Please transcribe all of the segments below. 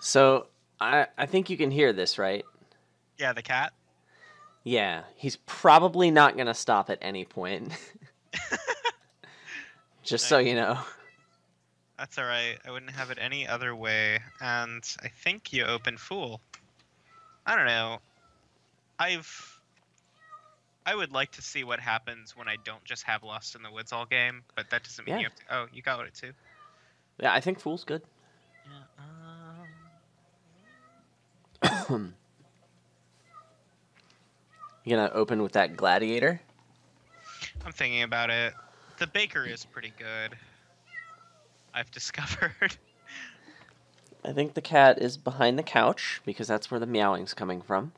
So I think you can hear this, right? Yeah, the cat. Yeah, he's probably not gonna stop at any point. Just so Nice. you know. That's all right. I wouldn't have it any other way. And I think you open Fool. I don't know. I've I would like to see what happens when I don't just have Lost in the Woods all game, but that doesn't mean Yeah. you have to. Oh, you got it too. Yeah, I think Fool's good. Yeah. You gonna open with that Gladiator? I'm thinking about it. The baker is pretty good. I've discovered. I think the cat is behind the couch because that's where the meowing's coming from.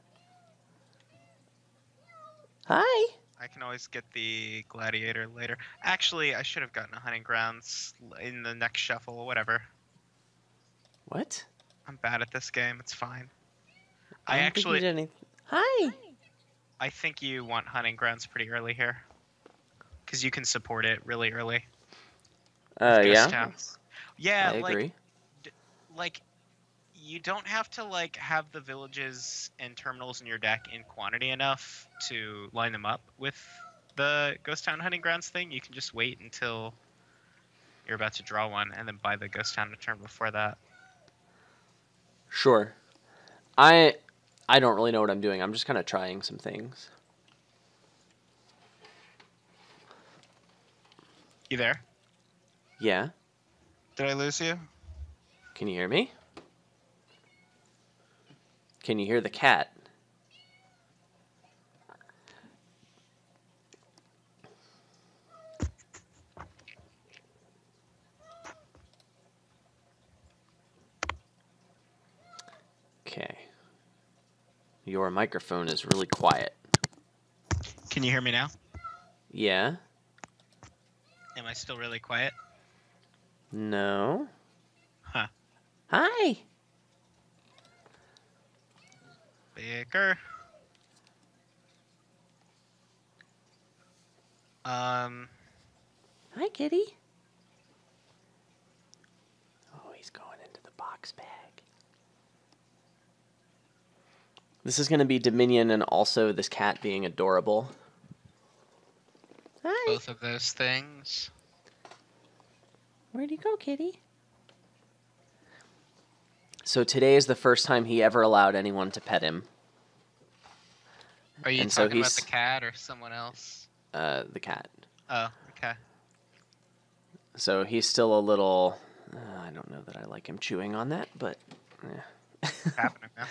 Hi. I can always get the Gladiator later. Actually, I should have gotten a Hunting Grounds in the next shuffle. Whatever. What? I'm bad at this game. It's fine. I I don't think you actually, did anything. Hi. I think you want Hunting Grounds pretty early here, because you can support it really early with Ghost Yeah. Towns. Yeah, I agree. like you don't have to like have the villages and terminals in your deck in quantity enough to line them up with the Ghost Town Hunting Grounds thing. You can just wait until you're about to draw one and then buy the Ghost Town a turn before that. Sure. I don't really know what I'm doing. I'm just kind of trying some things. You there? Yeah. Did I lose you? Can you hear me? Can you hear the cat? Okay. Your microphone is really quiet. Can you hear me now? Yeah? Am I still really quiet? No? Huh. Hi! Baker. Hi, kitty. Oh, he's going into the box bag. This is going to be Dominion and also this cat being adorable. Hi! Both of those things. Where'd he go, kitty? So today is the first time he ever allowed anyone to pet him. Are you And so talking about he's- the cat or someone else? The cat. Oh, okay. So he's still a little... I don't know that I like him chewing on that, but... What's happening now?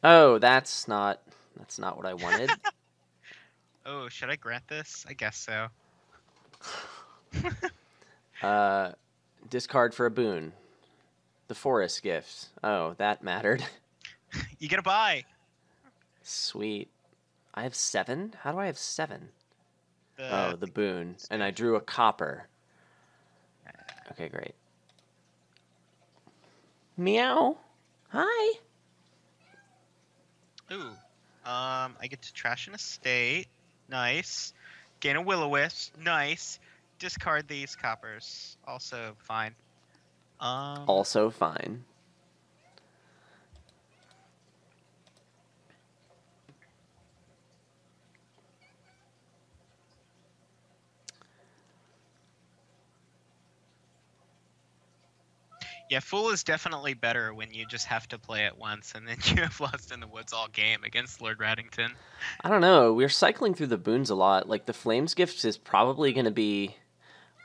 Oh, that's not what I wanted. Oh, should I grant this? I guess so. Discard for a boon. The forest gift. Oh, that mattered. You get a buy. Sweet. I have 7? How do I have 7? The The boon. And I drew a copper. Okay, great. Meow. Hi. Ooh. I get to trash an estate. Nice. Gain a will-o-wisp. Nice. Discard these coppers. Also fine. Also fine. Yeah, Fool is definitely better when you just have to play it once and then you have Lost in the Woods all game against Lord Raddington. I don't know. We're cycling through the boons a lot. Like, the Flames gift is probably going to be...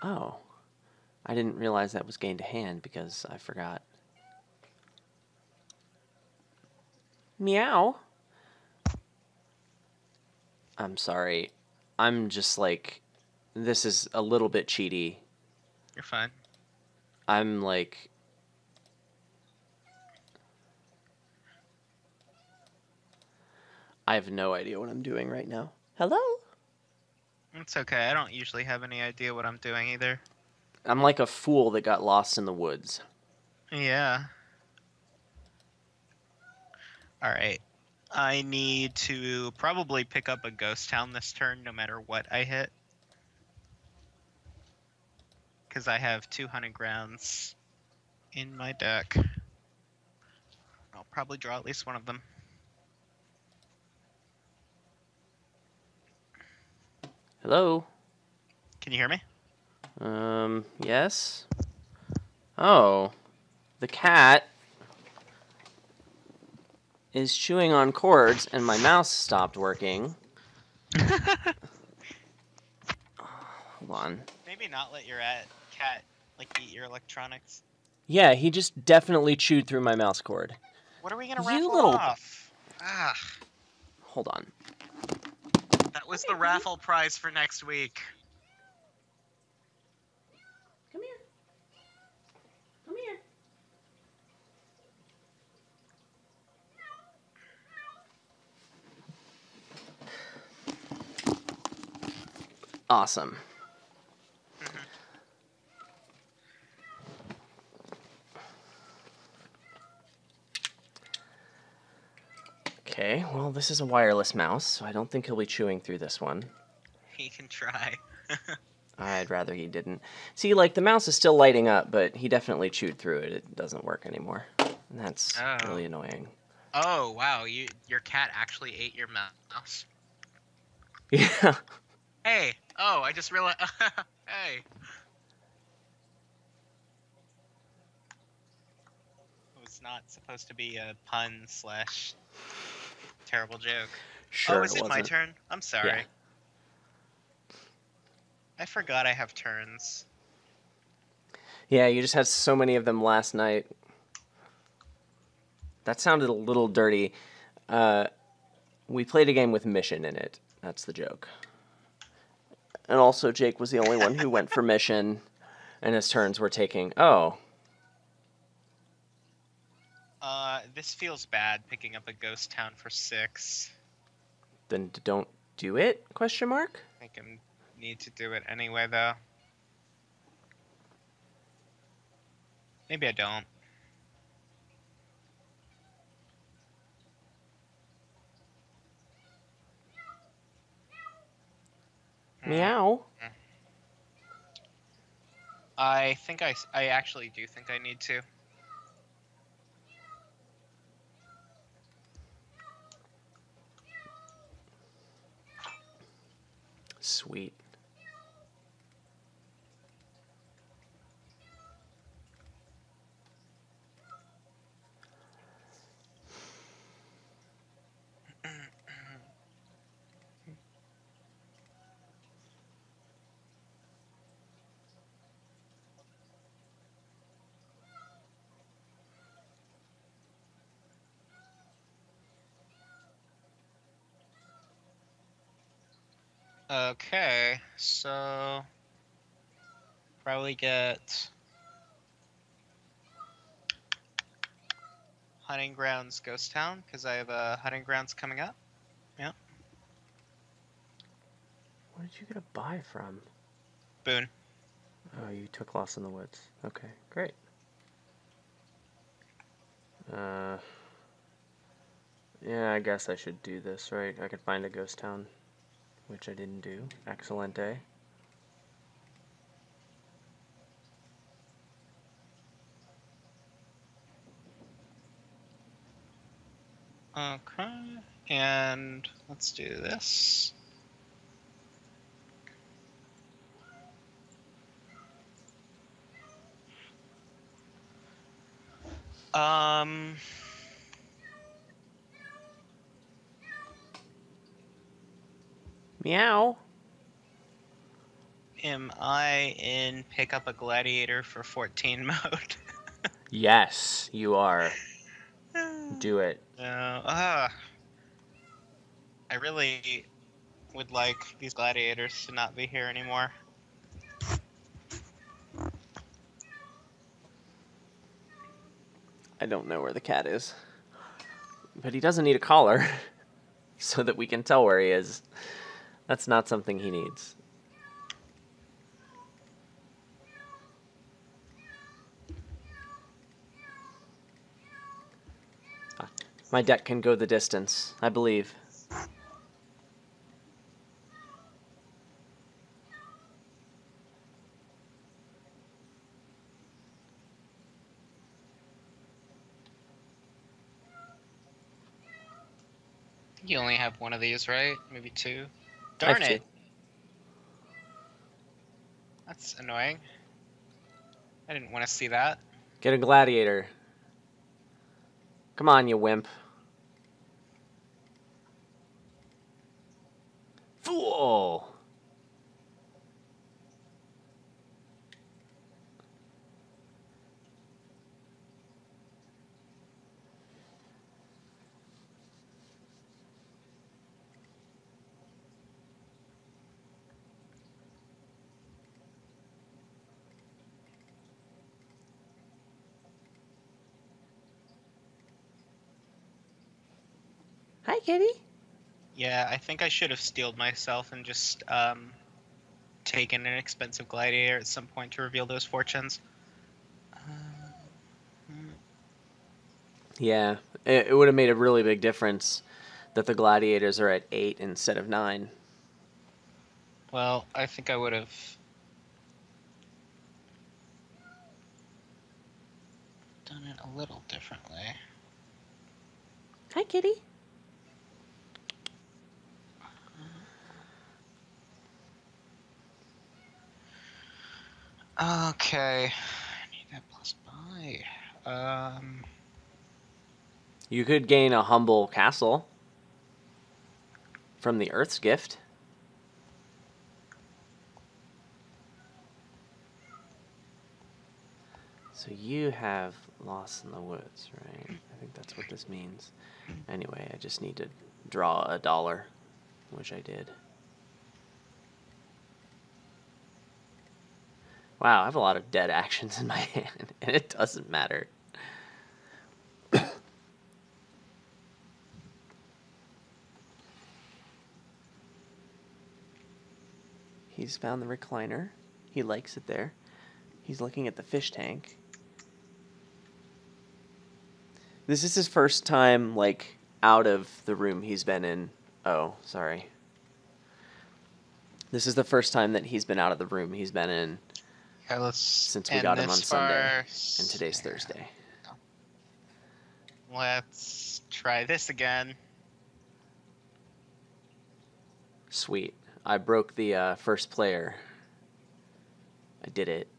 Oh. I didn't realize that was gained to hand because I forgot. Meow. I'm sorry. I'm just like... This is a little bit cheaty. You're fine. I'm like... I have no idea what I'm doing right now. Hello? It's okay. I don't usually have any idea what I'm doing either. I'm like a fool that got lost in the woods. Yeah. Alright. I need to probably pick up a Ghost Town this turn no matter what I hit. Because I have 2 Hunting Grounds in my deck. probably draw at least one of them. Hello? Can you hear me? Yes? Oh. The cat is chewing on cords and my mouse stopped working. Hold on. Maybe not let your cat like eat your electronics. Yeah, he just definitely chewed through my mouse cord. What are we gonna You raffle little... off? Ah, Hold on. that was the raffle prize for next week. Come here. Come here. Awesome. Okay, well, this is a wireless mouse, so I don't think he'll be chewing through this one. He can try. I'd rather he didn't. See, like, the mouse is still lighting up, but he definitely chewed through it. It doesn't work anymore. And that's really annoying. Oh, wow. Your cat actually ate your mouse. Yeah. Hey. Oh, I just realized. Hey. It was not supposed to be a pun / terrible joke. Sure, oh, is it my wasn't. turn? I'm sorry. Yeah. I forgot I have turns. Yeah, you just had so many of them last night. That sounded a little dirty. We played a game with mission in it. That's the joke. And also, Jake was the only one who went for mission, and his turns were taking... Oh. This feels bad, picking up a ghost town for 6. Then don't do it? Question mark? I think I need to do it anyway, though. Maybe I don't. Meow. I think I actually do think I need to. Sweet. Okay, so probably get Hunting Grounds Ghost Town because I have a Hunting Grounds coming up. Yeah. Where did you get a buy from? Boone. Oh, you took Lost in the Woods. Okay, great. Yeah, I guess I should do this, right? I could find a ghost town, which I didn't do. Excellent day. Okay, and let's do this. Meow. Am I in pick up a Gladiator for 14 mode? Yes, you are. Do it. No. I really would like these Gladiators to not be here anymore. I don't know where the cat is. But he doesn't need a collar so that we can tell where he is. That's not something he needs. My deck can go the distance, I believe. You only have one of these, right? Maybe two? I have Darn two. it. That's annoying. I didn't want to see that. Get a gladiator. Come on, you wimp. Fool! Hi, kitty. Yeah, I think I should have steeled myself and just taken an expensive gladiator at some point to reveal those fortunes. Yeah, it would have made a really big difference that the gladiators are at 8 instead of 9. Well, I think I would have done it a little differently. Hi, kitty. Okay. I need that plus buy. You could gain a humble castle from the Earth's Gift. So you have Lost in the Woods, right? I think that's what this means. Anyway, I just need to draw a dollar, which I did. Wow, I have a lot of dead actions in my hand, and it doesn't matter. He's found the recliner. He likes it there. He's looking at the fish tank. This is his first time, like, out of the room he's been in. Oh, sorry. This is the first time that he's been out of the room he's been in yeah, let's since we end got him on this Sunday. first. And today's Thursday. Let's try this again. Sweet. I broke the first player. I did it.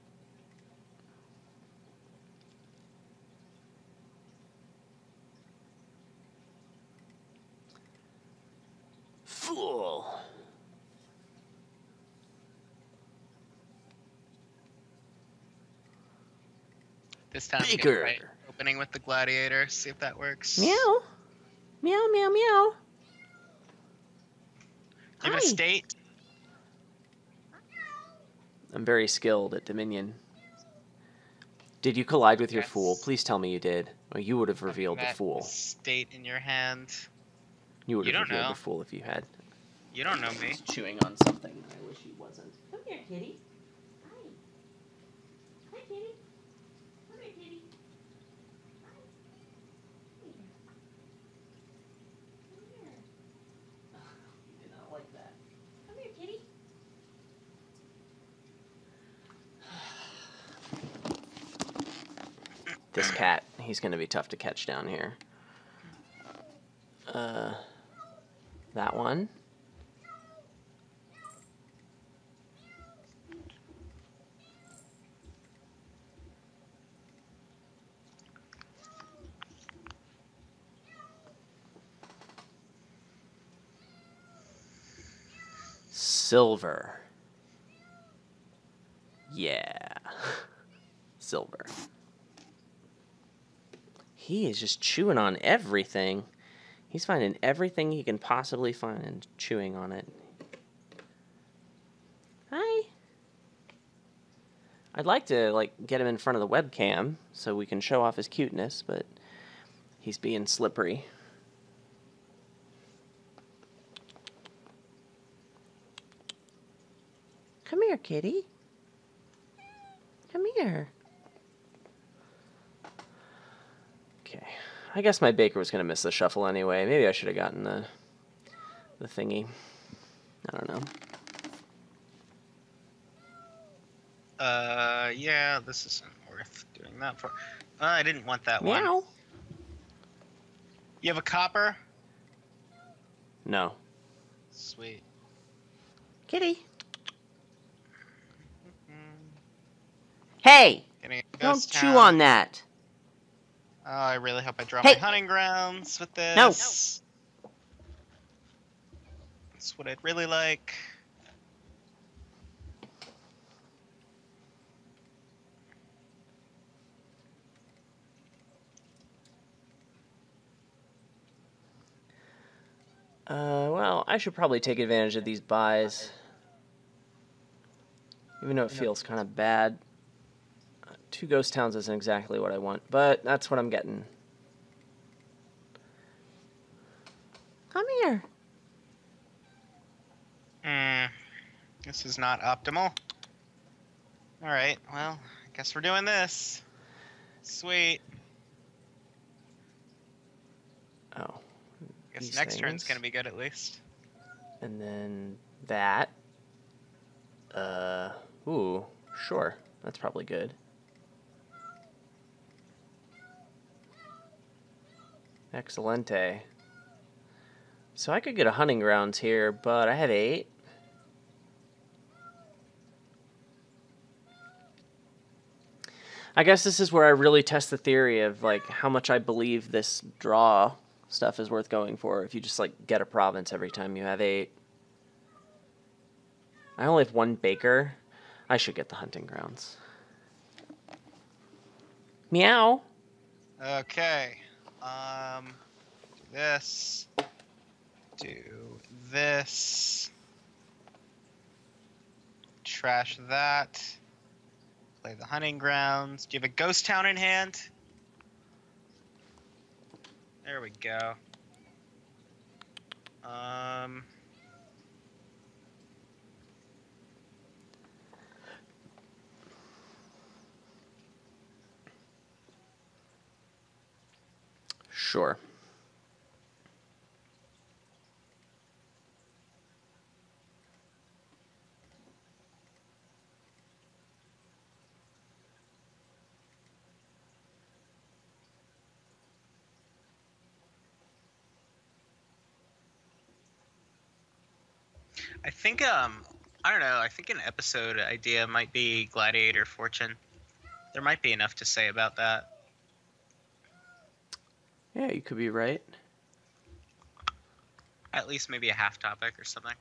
Fool. This time, Bigger. right, opening with the gladiator. See if that works. Meow. Meow, meow, meow. Give it a state. I'm very skilled at Dominion. Did you collide with your Yes. fool? Please tell me you did. Well, you would have revealed the That fool. State in your hand. You would You have don't revealed know. the fool if you had. You don't know me. He's chewing on something. I wish he wasn't. Come here, kitty. Hi. Hi, kitty. Come here, kitty. Hi. Here. Come here. He did not like that. Come here, kitty. This cat, he's going to be tough to catch down here. That one. Silver. Yeah. Silver. He is just chewing on everything. He's finding everything he can possibly find and chewing on it. Hi. I'd like to, like, get him in front of the webcam so we can show off his cuteness, but he's being slippery. Come here, kitty. Come here. Okay. I guess my baker was going to miss the shuffle anyway. Maybe I should have gotten the thingy. I don't know. Yeah, this isn't worth doing that for. I didn't want that one. Meow. You have a copper? No. Sweet. Kitty. Hey! Getting a Don't ghost chew town. on that. Oh, I really hope I draw Hey! my hunting grounds with this. No. That's what I'd really like. Well, I should probably take advantage of these buys. Even though it feels kind of bad. 2 ghost towns isn't exactly what I want, but that's what I'm getting. Come here. This is not optimal. Alright, well, I guess we're doing this. Sweet. Oh. I guess These next turn's things. gonna be good at least. And then that. Ooh, sure. That's probably good. Excelente. So I could get a hunting grounds here, but I have 8. I guess this is where I really test the theory of like how much I believe this draw stuff is worth going for. If you just like get a province every time you have 8. I only have 1 baker. I should get the hunting grounds. Meow. Okay. Do this. Do this. Trash that. Play the hunting grounds. Do you have a ghost town in hand? There we go. Sure. I think I don't know. I think an episode idea might be Gladiator Fortune. There might be enough to say about that. Yeah, you could be right. At least maybe a half topic or something.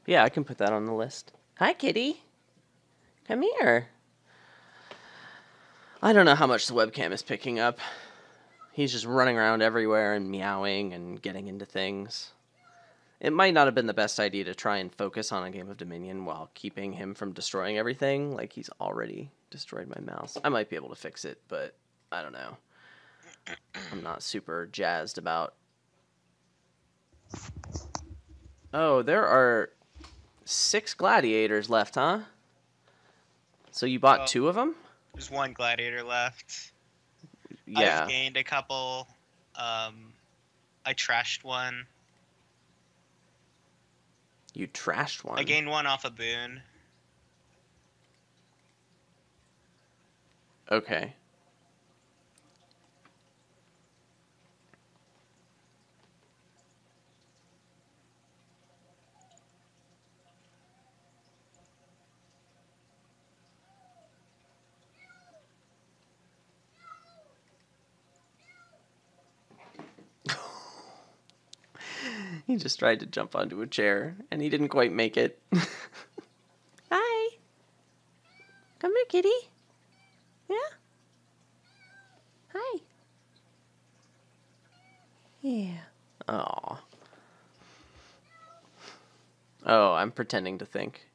Yeah, I can put that on the list. Hi, kitty. Come here. I don't know how much the webcam is picking up. He's just running around everywhere and meowing and getting into things. It might not have been the best idea to try and focus on a game of Dominion while keeping him from destroying everything. Like, he's already destroyed my mouse. I might be able to fix it, but I don't know. I'm not super jazzed about... Oh, there are 6 gladiators left, huh? So you bought 2 of them? There's 1 Gladiator left. Yeah. I've gained a couple. I trashed 1. You trashed 1? I gained 1 off a boon. Okay. He just tried to jump onto a chair, and he didn't quite make it. Hi. Come here, kitty. Yeah? Hi. Yeah. Aw. Oh, I'm pretending to think.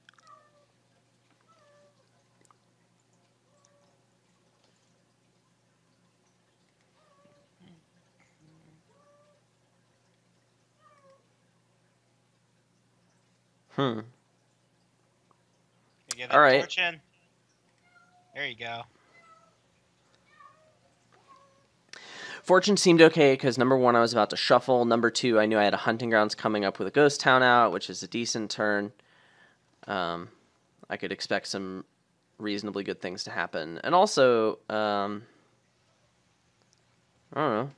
You get that All right. Fortune. There you go. Fortune seemed okay because number 1, I was about to shuffle. Number 2, I knew I had a hunting grounds coming up with a ghost town out, which is a decent turn. I could expect some reasonably good things to happen. And also, I don't know.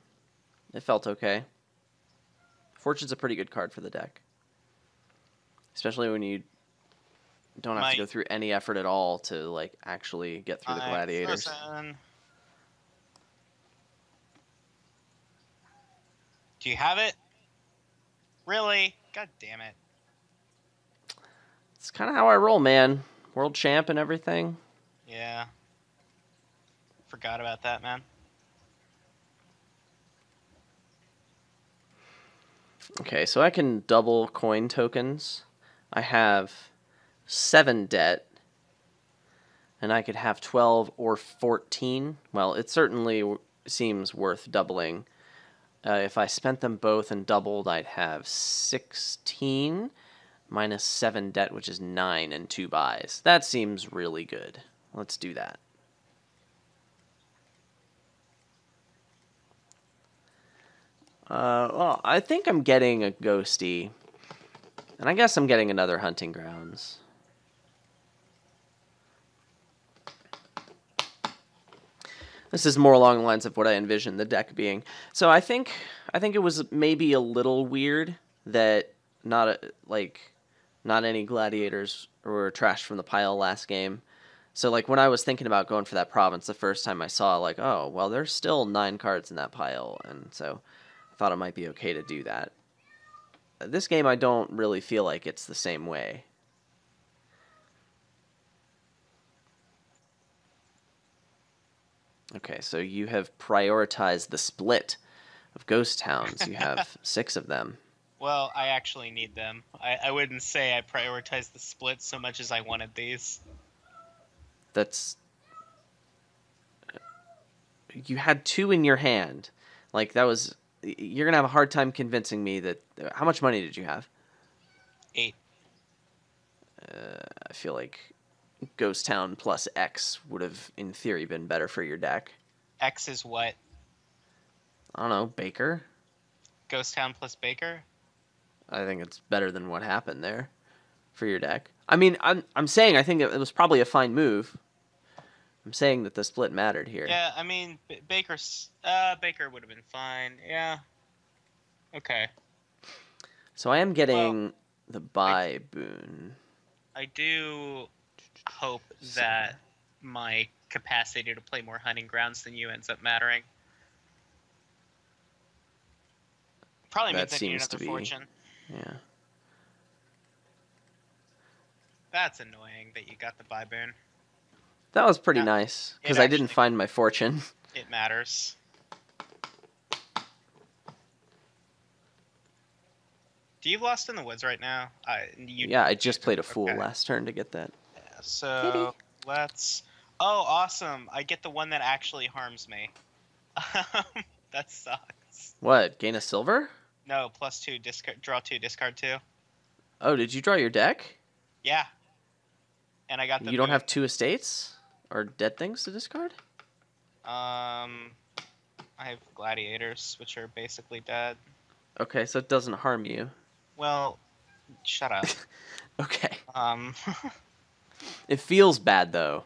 It felt okay. Fortune's a pretty good card for the deck. Especially when you don't have to go through any effort at all to, like, actually get through the gladiators. Frozen. Do you have it? Really? God damn it. It's kind of how I roll, man. World champ and everything. Yeah. Forgot about that, man. Okay, so I can double coin tokens. I have 7 debt. And I could have 12 or 14. Well, it certainly seems worth doubling. If I spent them both and doubled, I'd have 16 minus 7 debt, which is 9 and 2 buys. That seems really good. Let's do that. Well, I think I'm getting a Ghosty. And I guess I'm getting another Hunting Grounds. This is more along the lines of what I envisioned the deck being. So I think it was maybe a little weird that not any gladiators were trashed from the pile last game. So like when I was thinking about going for that province the first time, I saw like, oh, well, there's still 9 cards in that pile, and so I thought it might be okay to do that. This game, I don't really feel like it's the same way. Okay, so you have prioritized the split of ghost towns. You have 6 of them. Well, I actually need them. I wouldn't say I prioritized the split so much as I wanted these. That's... You had 2 in your hand. Like, that was... You're going to have a hard time convincing me that... How much money did you have? 8. I feel like Ghost Town plus X would have, in theory, been better for your deck. X is what? I don't know, Baker? Ghost Town plus Baker? I think it's better than what happened there for your deck. I mean, I'm saying I think it was probably a fine move. I'm saying that the split mattered here. Yeah, I mean, Baker would have been fine. Yeah. Okay. So I am getting the buy boon. I do hope that my capacity to play more hunting grounds than you ends up mattering. Probably means I need another fortune. Yeah. That's annoying that you got the buy boon. That was pretty nice, because I didn't find my fortune. It matters. Do you have Lost in the Woods right now? Yeah, I just played a Fool last turn to get that. Yeah, so let's... Oh, awesome. I get the one that actually harms me. That sucks. What, gain a silver? No, +2, draw 2, discard 2. Oh, did you draw your deck? Yeah. And I got the... You don't have 2 estates? Or dead things to discard? I have gladiators, which are basically dead. Okay, so it doesn't harm you. Well, shut up. Okay. It feels bad, though.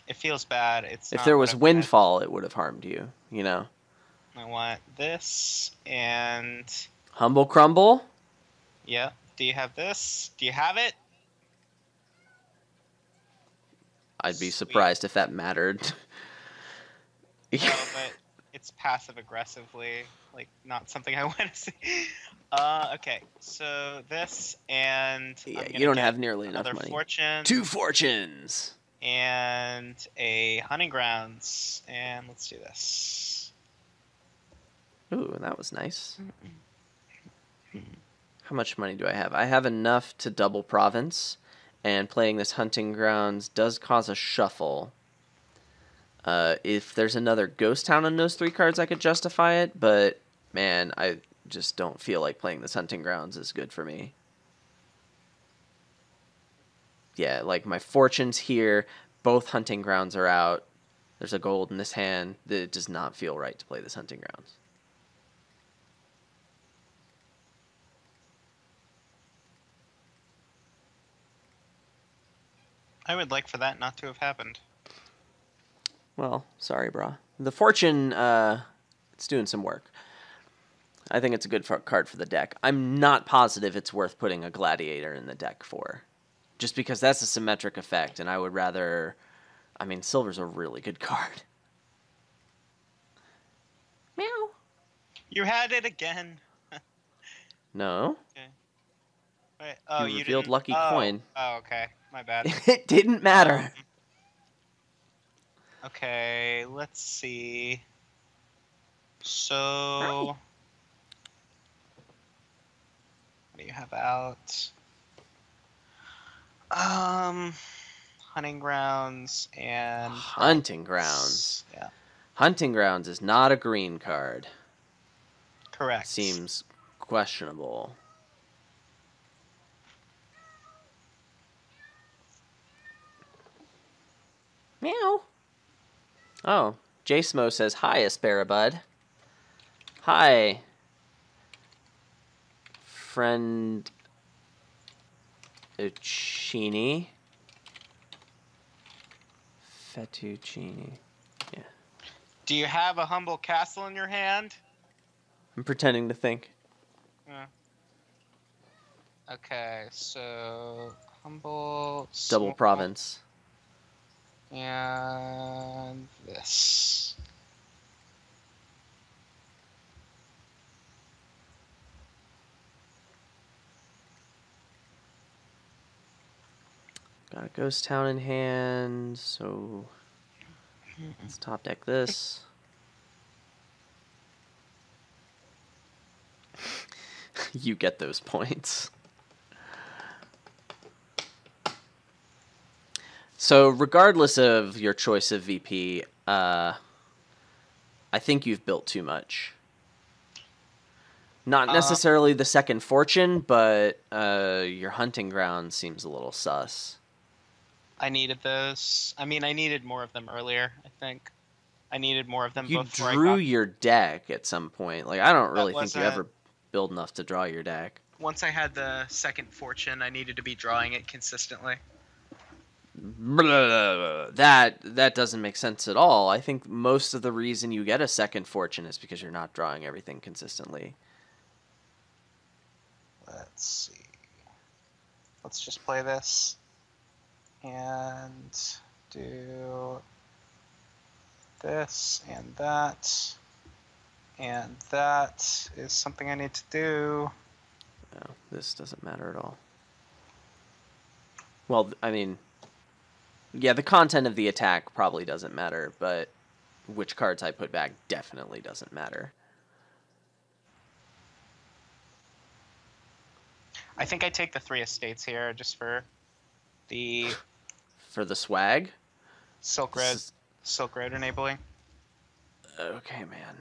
It feels bad. If there was Windfall, it would have harmed you, you know? I want this, and... Humble Crumble? Yeah. Do you have this? Do you have it? I'd be surprised if that mattered. No, but it's passive-aggressively, like, not something I want to see. Okay, so this, and... Yeah, you don't have nearly enough money. Another fortune. 2 fortunes! And a hunting grounds, and let's do this. Ooh, that was nice. How much money do I have? I have enough to double province, and playing this hunting grounds does cause a shuffle. If there's another ghost town on those 3 cards, I could justify it, but man, I just don't feel like playing this hunting grounds is good for me. Yeah, like my fortune's here, both hunting grounds are out, there's a gold in this hand, it does not feel right to play this hunting grounds. I would like for that not to have happened. Well, sorry, brah. The fortune, It's doing some work. I think it's a good card for the deck. I'm not positive it's worth putting a Gladiator in the deck for. Just because that's a symmetric effect, and I would rather... I mean, Silver's a really good card. Meow. You had it again. No. Okay. Wait, oh, You you revealed didn't. Lucky Coin. Oh, okay. My bad. It didn't matter. Okay, let's see. So, what do you have out? Hunting grounds and Hunting Grounds. Yeah, Hunting Grounds is not a green card. correct. Seems questionable. Meow. Oh, J-Smo says, hi, Asparabud. Hi, friend Uccini. Fettuccine. Yeah. Do you have a humble castle in your hand? I'm pretending to think. Okay, so humble Double small, province. and this. Got a ghost town in hand, so let's top deck this. You get those points. So regardless of your choice of VP, I think you've built too much. Not necessarily the second fortune, but your hunting ground seems a little sus. I needed those. I mean, I needed more of them earlier, I think. I needed more of them You before drew I got... your deck at some point. Like, I don't really think you wasn't- ever build enough to draw your deck. Once I had the second fortune, I needed to be drawing it consistently. That doesn't make sense at all. I think most of the reason you get a second fortune is because you're not drawing everything consistently. Let's see. Let's just play this. And do this and that. And that is something I need to do. No, this doesn't matter at all. Well, I mean, yeah, the content of the attack probably doesn't matter, but which cards I put back definitely doesn't matter. I think I take the 3 estates here just for the For the swag? Silk Road enabling. Okay, man.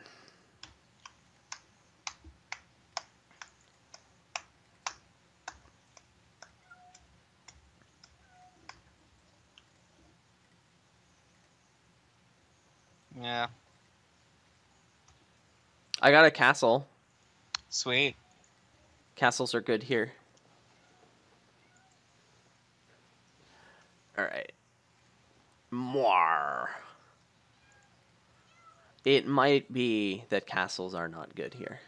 Yeah. I got a castle. Sweet. Castles are good here. Alright. Mwar. It might be that castles are not good here.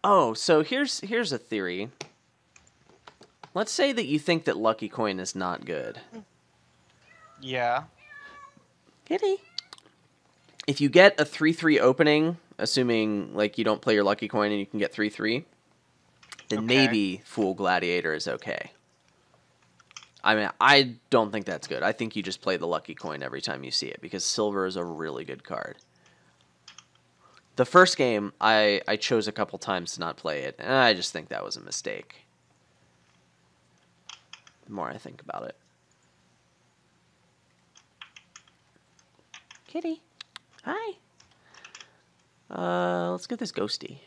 Oh, so here's a theory. Let's say that you think that Lucky Coin is not good. Yeah. Kitty. If you get a 3/3 opening, assuming like you don't play your Lucky Coin and you can get 3/3, then Okay. maybe Fool Gladiator is okay. I mean, I don't think that's good. I think you just play the Lucky Coin every time you see it, because Silver is a really good card. The first game, I chose a couple times to not play it, and I just think that was a mistake. The more I think about it. Kitty. Hi. Let's get this ghosty.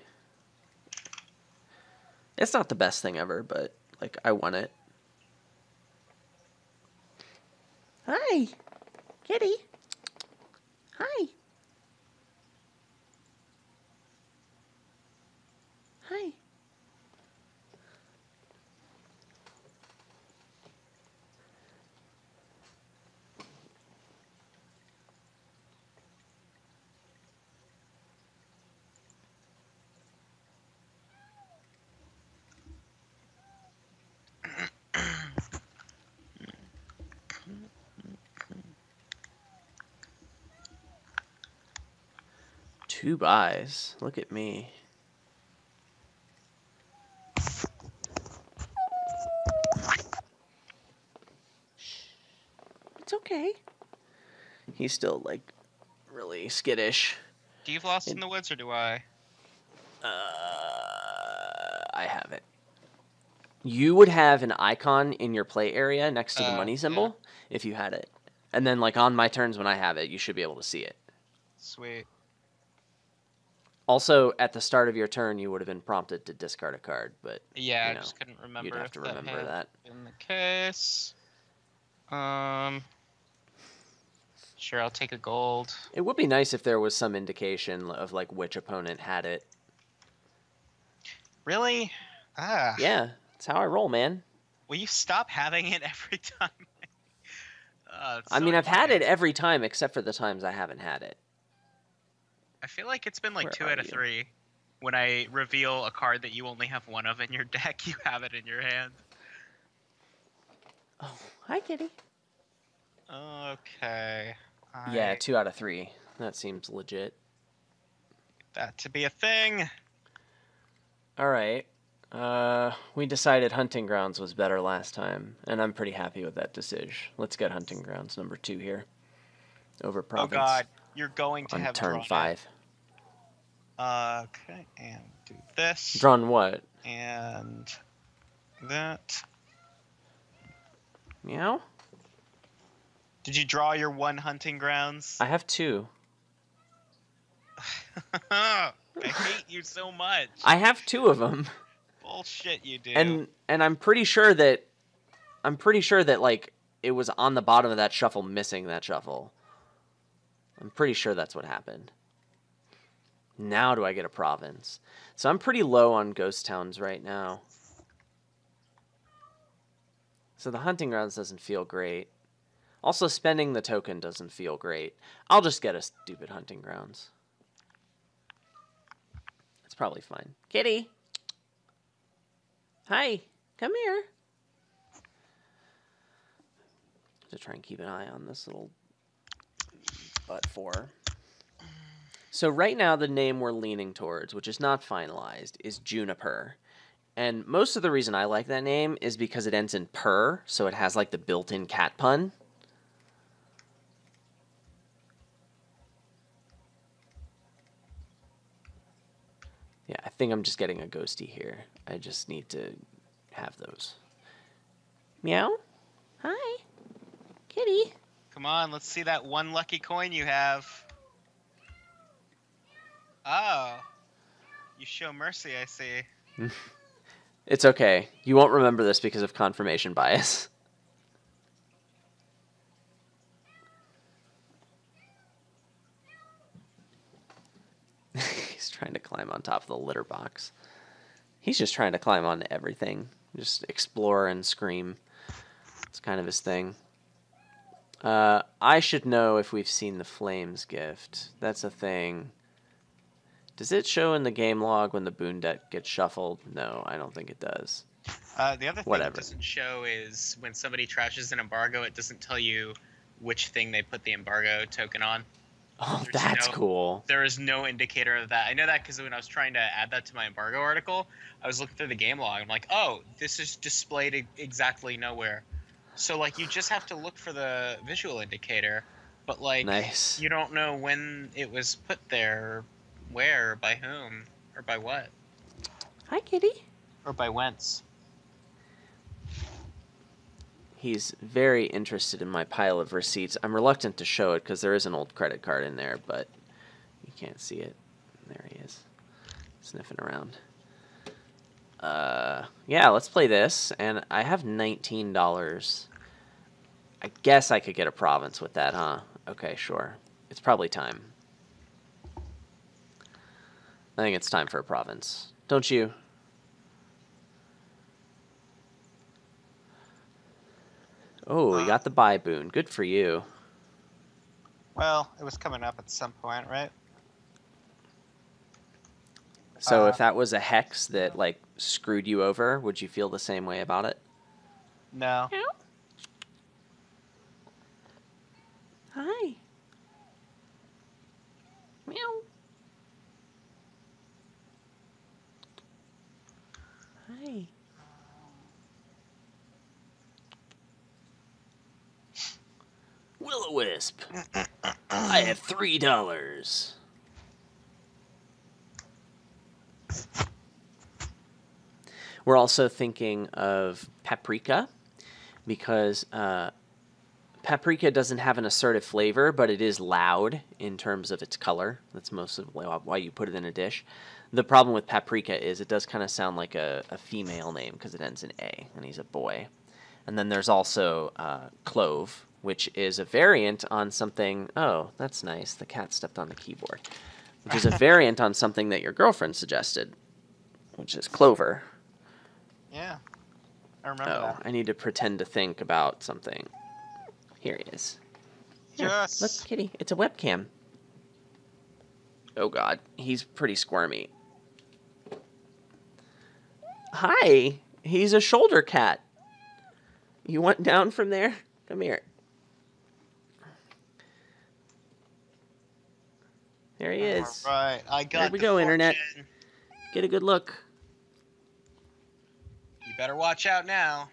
It's not the best thing ever, but, like, I want it. Hi. Kitty. Hi. Hi. 2 buys. Look at me. It's okay. He's still, like, really skittish. Do you have Lost in the Woods, or do I? I have it. You would have an icon in your play area next to the money symbol if you had it. And then, like, on my turns when I have it, you should be able to see it. Sweet. Also, at the start of your turn, you would have been prompted to discard a card, but yeah, I just couldn't remember. You'd have to remember that. In the case, sure, I'll take a gold. It would be nice if there was some indication of like which opponent had it. Really? Ah. Yeah, that's how I roll, man. Will you stop having it every time? I mean, I've had it every time except for the times I haven't had it. I feel like it's been like Where 2 out of 3. When I reveal a card that you only have one of in your deck, you have it in your hand. Oh, hi, kitty. Okay. Yeah, 2 out of 3. That seems legit. That to be a thing. All right. We decided Hunting Grounds was better last time, and I'm pretty happy with that decision. Let's get Hunting Grounds number 2 here. Over Province. Oh god, you're going to on have turn drawn 5. Okay, and do this. Drawn what? And that. Meow? Did you draw your 1 Hunting Grounds? I have 2. I hate you so much. I have 2 of them. Bullshit, you do. And I'm pretty sure that like it was on the bottom of that shuffle missing that shuffle. I'm pretty sure that's what happened. Now do I get a province? So I'm pretty low on ghost towns right now. So the Hunting Grounds doesn't feel great. Also, spending the token doesn't feel great. I'll just get a stupid Hunting Grounds. It's probably fine. Kitty! Hi! Come here! To try and keep an eye on this little butt 4. So right now the name we're leaning towards, which is not finalized, is Juniper. And most of the reason I like that name is because it ends in purr, so it has like the built-in cat pun. Yeah, I think I'm just getting a ghosty here. I just need to have those. Meow? Hi. Kitty. Come on, let's see that 1 lucky coin you have. Oh. You show mercy, I see. It's okay. You won't remember this because of confirmation bias. He's trying to climb on top of the litter box. He's just trying to climb on everything. Just explore and scream. It's kind of his thing. I should know if we've seen the Flames gift. That's a thing. Does it show in the game log when the boon deck gets shuffled? No, I don't think it does. The other thing it doesn't show is when somebody trashes an embargo, it doesn't tell you which thing they put the embargo token on. Oh, that's cool. There is no indicator of that. I know that because when I was trying to add that to my embargo article, I was looking through the game log. I'm like, oh, this is displayed exactly nowhere. So, like, you just have to look for the visual indicator. But, like, nice. You don't know when it was put there, or where, or by whom, or by what. Hi, kitty. Or by whence. He's very interested in my pile of receipts. I'm reluctant to show it because there is an old credit card in there, but you can't see it. There he is, sniffing around. Yeah, let's play this. And I have $19. I guess I could get a province with that, huh? Okay, sure. It's probably time. I think it's time for a province. Don't you? Oh, you got the buy boon. Good for you. Well, it was coming up at some point, right? So if that was a hex that, like, screwed you over, would you feel the same way about it? No. Meow. Hi. Meow. Will-O-Wisp. I have $3. We're also thinking of paprika because paprika doesn't have an assertive flavor, but it is loud in terms of its color. That's most of why you put it in a dish. The problem with paprika is it does kind of sound like a female name because it ends in A, and he's a boy. And then there's also clove, which is a variant on something... Oh, that's nice. The cat stepped on the keyboard. Which is a variant on something that your girlfriend suggested, which is clover. Yeah, I remember that. I need to pretend to think about something. Here he is. Here, Yes. look, kitty. It's a webcam. Oh, God. He's pretty squirmy. Hi. He's a shoulder cat. You want down from there? Come here. There he is. All right, I got There we go, Internet. Get a good look. You better watch out now.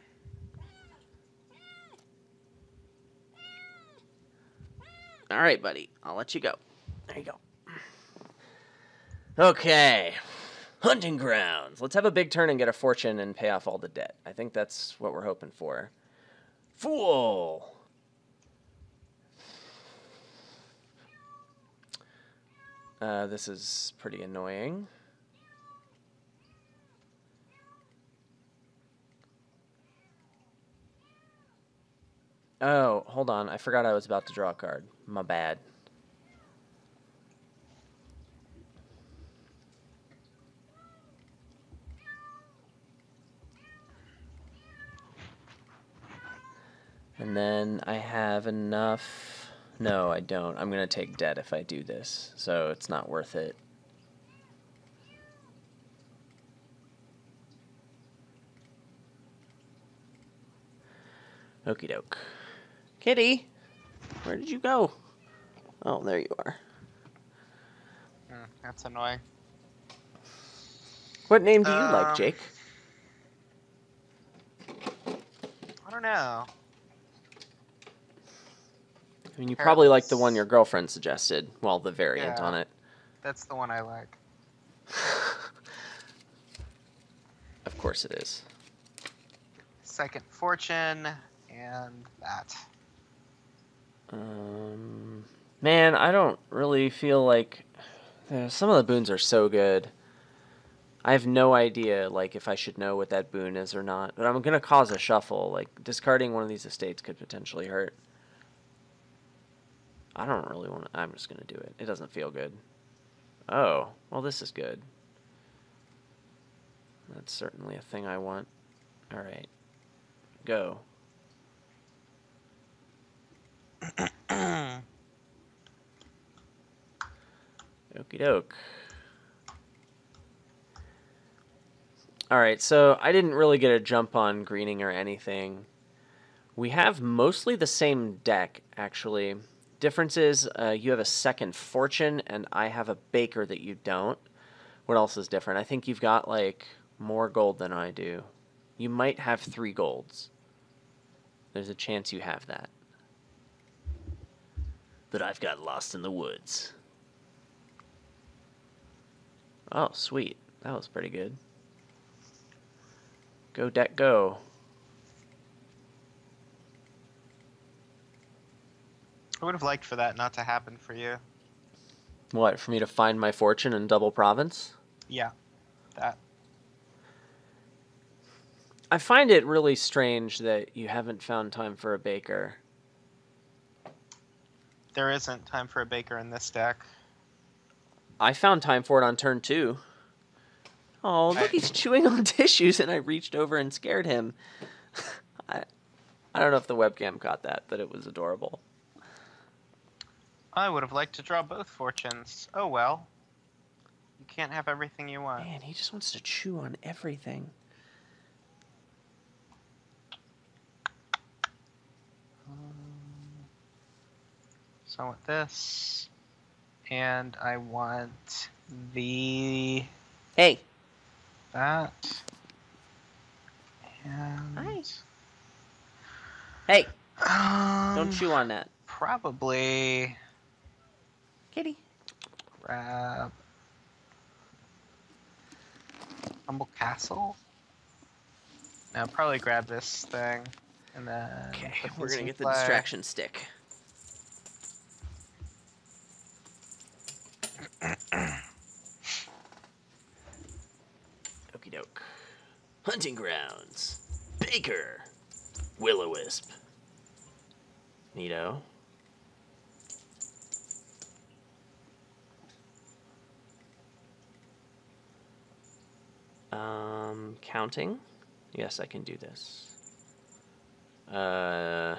All right, buddy. I'll let you go. There you go. Okay. Hunting grounds. Let's have a big turn and get a fortune and pay off all the debt. I think that's what we're hoping for. Fool. This is pretty annoying. Oh, hold on. I forgot I was about to draw a card. My bad. And then I have enough... No, I don't. I'm going to take debt if I do this, so it's not worth it. Okie doke. Kitty, where did you go? Oh, there you are. That's annoying. What name do you like, Jake? I don't know. I mean, you probably like the one your girlfriend suggested. Well, the variant on it. That's the one I like. Of course it is. Second fortune, and that. Man, I don't really feel like... Some of the boons are so good. I have no idea, like, if I should know what that boon is or not. But I'm going to cause a shuffle. Like, discarding one of these estates could potentially hurt. I don't really want to... I'm just going to do it. It doesn't feel good. Oh, well, this is good. That's certainly a thing I want. All right. Go. Okie doke. Alright, so I didn't really get a jump on greening or anything. We have mostly the same deck, actually. Difference is you have a second fortune, and I have a baker that you don't. What else is different? I think you've got, like, more gold than I do. You might have 3 golds. There's a chance you have that. But I've got lost in the woods. Oh, sweet. That was pretty good. Go, deck, go. I would have liked for that not to happen for you. What, for me to find my fortune in double province? Yeah, that. I find it really strange that you haven't found time for a baker. There isn't time for a baker in this deck. I found time for it on turn 2. Oh, look, he's chewing on tissues, and I reached over and scared him. I don't know if the webcam caught that, but it was adorable. I would have liked to draw both fortunes. Oh well. You can't have everything you want. Man, he just wants to chew on everything. So I want this. And I want the... Hey. That. And... Hi. Hey. Don't chew on that. probably Kitty. grab Humble Castle. No, probably grab this thing, and then Okay, put we're these gonna in get the play. distraction stick. Okie doke. Hunting grounds. Baker. Will-O-Wisp. Neato. Counting. Yes, I can do this. No,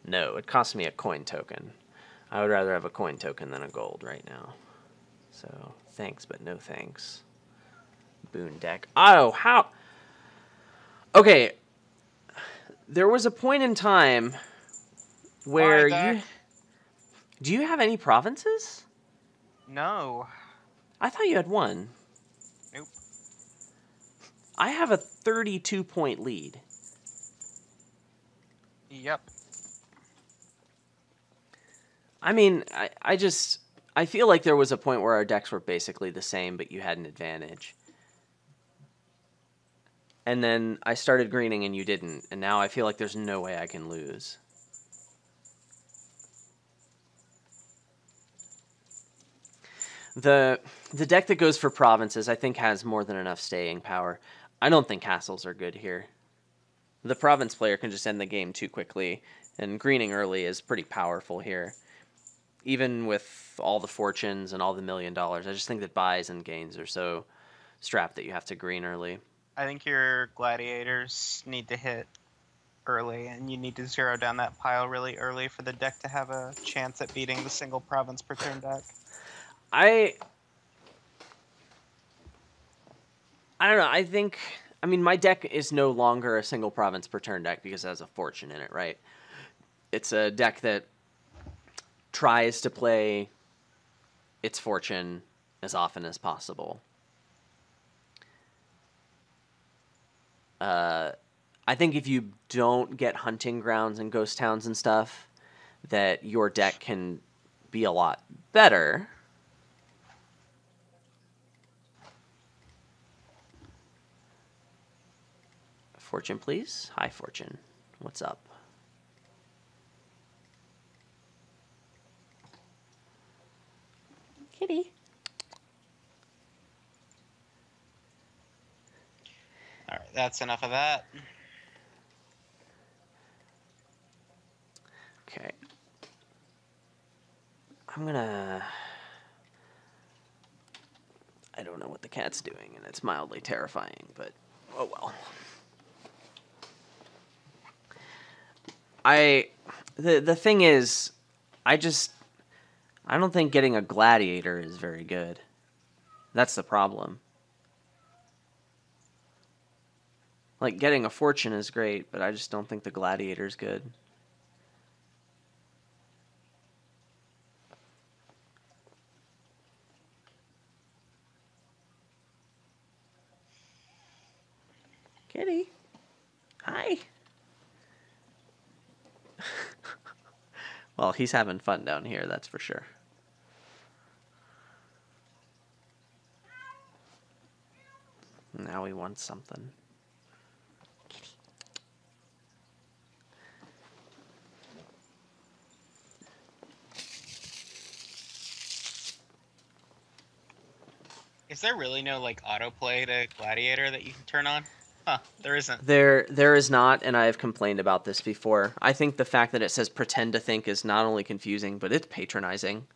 it costs me a coin token. I would rather have a coin token than a gold right now. So, thanks, but no thanks. Boon deck. Oh, how? Okay. There was a point in time where you... Do you have any provinces? No. I thought you had one. Nope. I have a 32-point lead. Yep. I mean, I feel like there was a point where our decks were basically the same, but you had an advantage. And then I started greening and you didn't, and now I feel like there's no way I can lose. The deck that goes for provinces, I think, has more than enough staying power. I don't think castles are good here. The province player can just end the game too quickly, and greening early is pretty powerful here. Even with all the fortunes and all the $1 million, I just think that buys and gains are so strapped that you have to green early. I think your gladiators need to hit early, and you need to zero down that pile really early for the deck to have a chance at beating the single province per turn deck. I don't know. I mean, my deck is no longer a single province per turn deck because it has a fortune in it, right? It's a deck that tries to play its fortune as often as possible. I think if you don't get hunting grounds and ghost towns and stuff, that your deck can be a lot better. Fortune, please. Hi, Fortune. What's up? Kitty. All right, that's enough of that. Okay. I'm gonna... I don't know what the cat's doing, and it's mildly terrifying, but oh well. The thing is, I don't think getting a gladiator is very good. That's the problem. Like, getting a fortune is great, but I just don't think the gladiator's good. Kitty. Hi. Well, he's having fun down here, that's for sure. Now he wants something. Kitty. Is there really no like autoplay to Gladiator that you can turn on? Huh, there isn't. There is not, and I have complained about this before. I think the fact that it says pretend to think is not only confusing, but it's patronizing.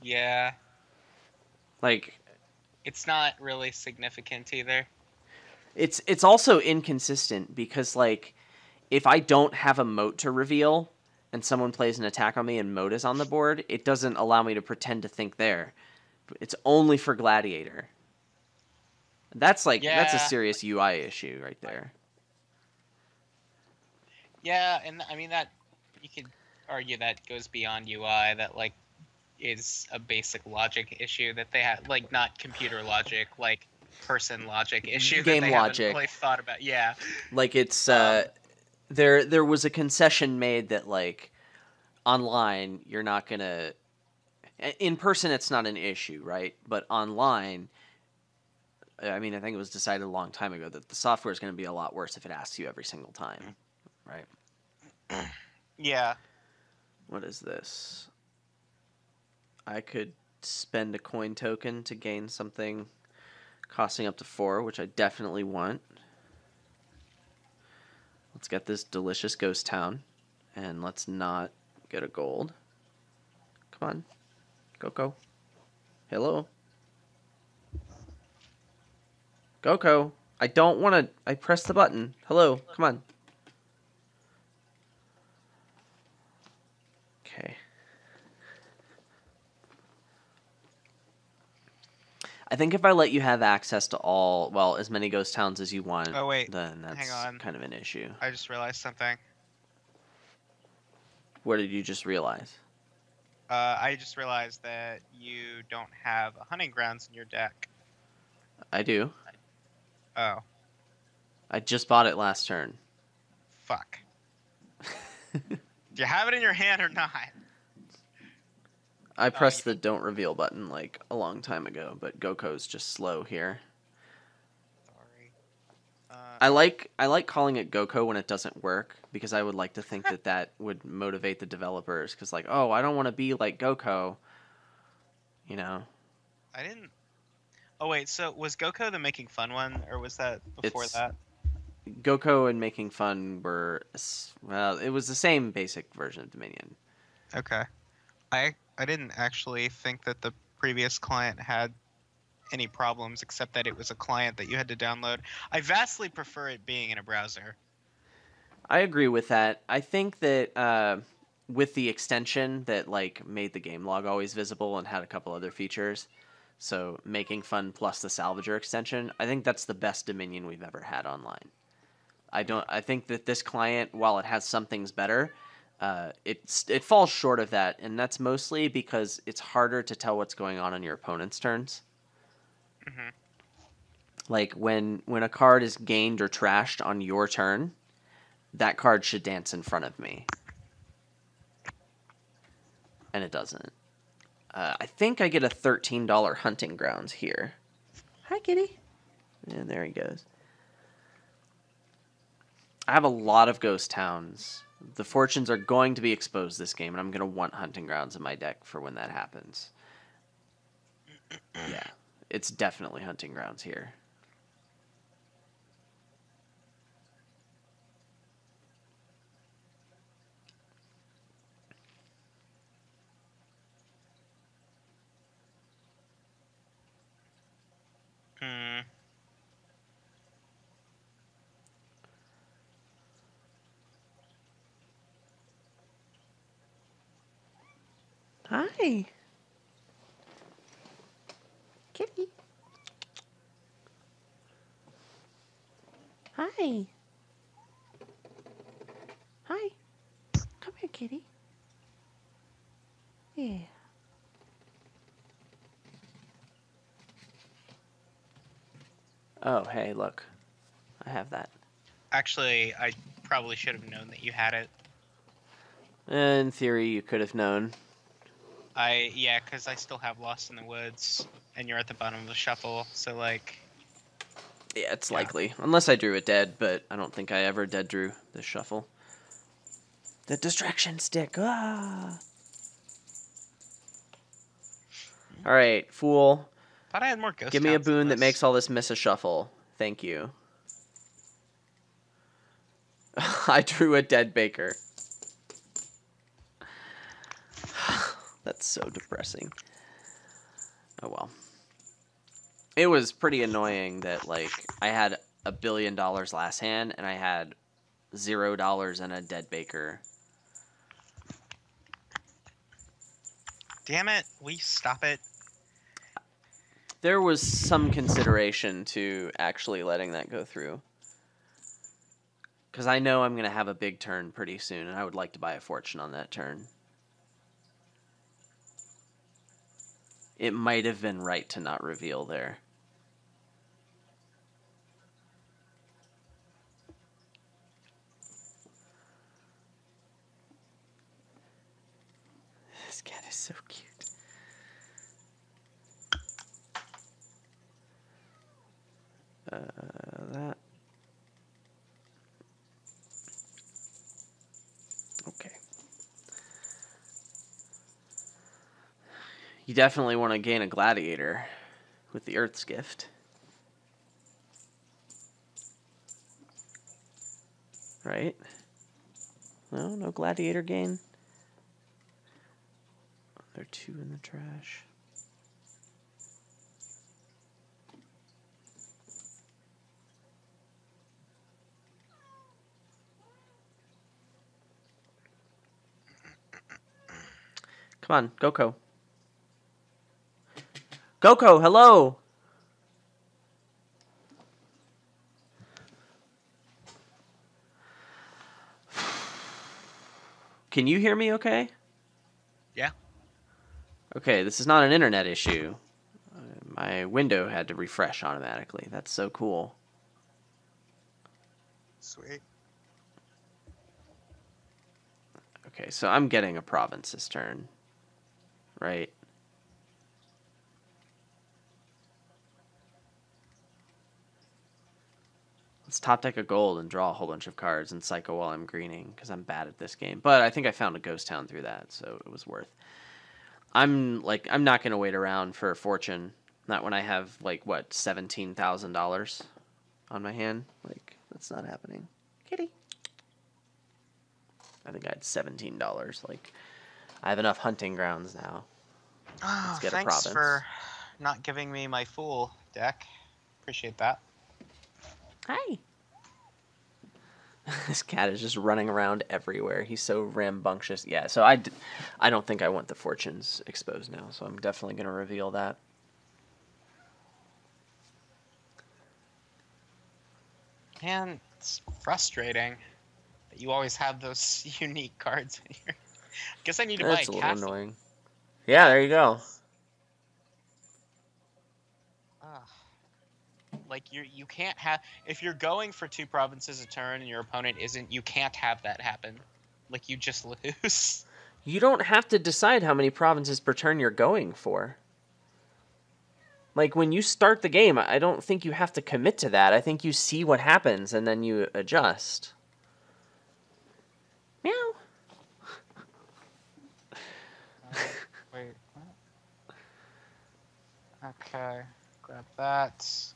Yeah. Like, It's not really significant either. it's also inconsistent because, like, if I don't have a moat to reveal and someone plays an attack on me and moat is on the board, it doesn't allow me to pretend to think there. It's only for Gladiator. That's that's a serious UI issue right there. Yeah, and I mean that you could argue that goes beyond UI. That like is a basic logic issue that they have, like not computer logic, like person logic issue. Game that they logic. haven't really thought about. Yeah, Like it's there was a concession made that like online, you're not going to... In person, it's not an issue, right? But online, I mean, I think it was decided a long time ago that the software is going to be a lot worse if it asks you every single time, right? Yeah. What is this? I could spend a coin token to gain something costing up to 4, which I definitely want. Let's get this delicious ghost town, and let's not get a gold. Come on. Coco. Hello. Coco. I don't want to... I pressed the button. Hello. Come on. Okay. I think if I let you have access to all, well, as many ghost towns as you want, Oh, wait. then that's Hang on. kind of an issue. I just realized something. What did you just realize? I just realized that you don't have a hunting grounds in your deck. I do. Oh, I just bought it last turn. fuck. Do you have it in your hand or not? I pressed the don't reveal button like a long time ago, but Goko's just slow here. Sorry. I like calling it Goko when it doesn't work, because I would like to think that would motivate the developers, because like, oh, I don't want to be like Goko, you know. I didn't. Oh wait, so was Goko the making fun one, or was that before that? Goko and Making Fun were, well, it was the same basic version of Dominion. Okay. I didn't actually think that the previous client had any problems, except that it was a client that you had to download. I vastly prefer it being in a browser. I agree with that. I think that with the extension that like made the game log always visible and had a couple other features, so Making Fun plus the Salvager extension, I think that's the best Dominion we've ever had online. I think that this client, while it has some things better, it falls short of that, and that's mostly because it's harder to tell what's going on your opponent's turns. Mm-hmm. Like when a card is gained or trashed on your turn, that card should dance in front of me, and it doesn't. I think I get a $13 hunting grounds here. Hi, kitty. And there he goes. I have a lot of ghost towns. The fortunes are going to be exposed this game, and I'm going to want hunting grounds in my deck for when that happens. Yeah, it's definitely hunting grounds here. Hmm. Hi. Kitty. Hi. Hi. Come here, kitty. Yeah. Oh, hey, look. I have that. Actually, I probably should have known that you had it. In theory, you could have known. Yeah, because I still have Lost in the Woods, and you're at the bottom of the shuffle, so like... Yeah, it's likely. Unless I drew it dead, but I don't think I ever dead drew this shuffle. The distraction stick. Ah. All right, fool. Thought I had more ghost Give me a towns than boon that this. makes all this miss a shuffle. Thank you. I drew a dead baker. That's so depressing. Oh well. It was pretty annoying that like I had $1 billion last hand and I had $0 and a dead baker. Damn it! Will you stop it? There was some consideration to actually letting that go through. Because I know I'm going to have a big turn pretty soon, and I would like to buy a fortune on that turn. It might have been right to not reveal there. so cute. That. Okay. You definitely want to gain a Gladiator with the Earth's Gift. Right? No? No Gladiator gain? There are 2 in the trash. Come on, Goko. Goko, hello! Can you hear me okay? Yeah. Okay, this is not an internet issue. My window had to refresh automatically. That's so cool. Sweet. Okay, so I'm getting a province this turn. Right? Let's top deck a gold and draw a whole bunch of cards and cycle while I'm greening, because I'm bad at this game. But I think I found a ghost town through that, so it was worth. I'm not gonna wait around for a fortune. Not when I have what, $17,000 on my hand. That's not happening. Kitty. I think I had $17. I have enough hunting grounds now. Oh, get a thanks province. for not giving me my full deck. Appreciate that. Hi. This cat is just running around everywhere. He's so rambunctious. Yeah, so I don't think I want the fortunes exposed now, so I'm definitely going to reveal that. Man, it's frustrating that you always have those unique cards in here. I guess I need to buy That's a a little castle. annoying. Yeah, there you go. You can't have, if you're going for 2 provinces a turn and your opponent isn't, you can't have that happen. You just lose. You don't have to decide how many provinces per turn you're going for. When you start the game, I don't think you have to commit to that. I think you see what happens and then you adjust. Meow. Wait, what? Okay, grab that.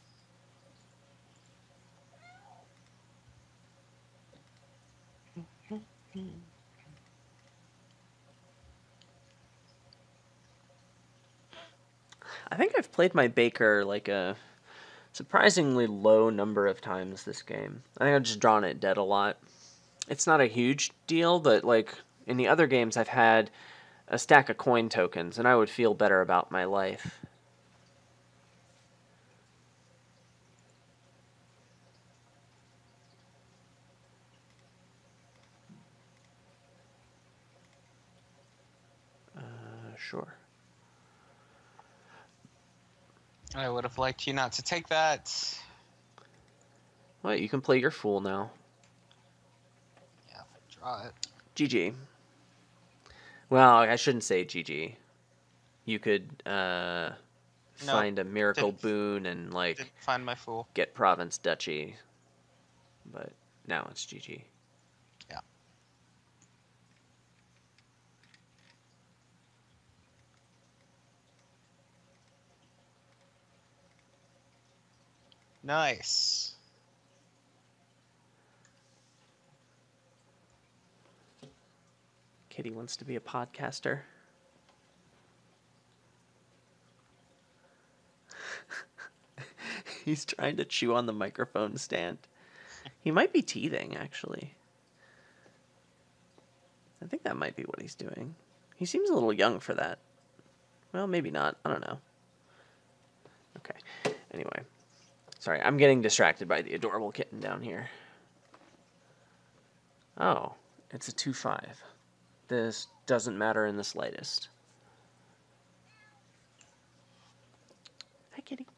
I think I've played my Baker a surprisingly low number of times this game. I think I've just drawn it dead a lot. It's not a huge deal, but in the other games I've had a stack of coin tokens and I would feel better about my life. Sure. I would have liked you not to take that. Well, you can play your fool now. Yeah, if I draw it. GG. Well, I shouldn't say GG. You could find a miracle boon and Didn't find my fool. get province duchy. But now it's GG. Yeah. Nice. Kitty wants to be a podcaster. He's trying to chew on the microphone stand. He might be teething, actually. I think that might be what he's doing. He seems a little young for that. Well, maybe not. I don't know. Okay. Anyway. Sorry, I'm getting distracted by the adorable kitten down here. Oh, it's a 2/5. This doesn't matter in the slightest. Hi, kitty.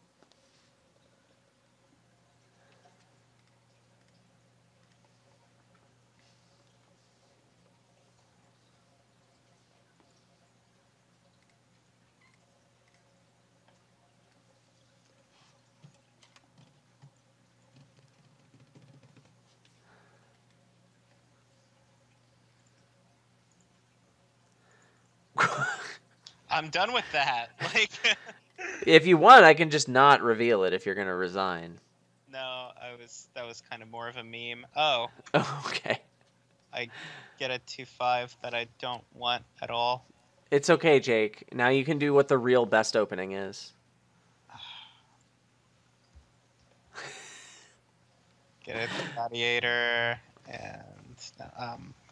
I'm done with that. Like, If you want, I can just not reveal it if you're going to resign. no, that was kind of more of a meme. Oh, Oh, okay. I get a 2/5 that I don't want at all. It's okay, Jake. Now you can do what the real best opening is. Get a Gladiator and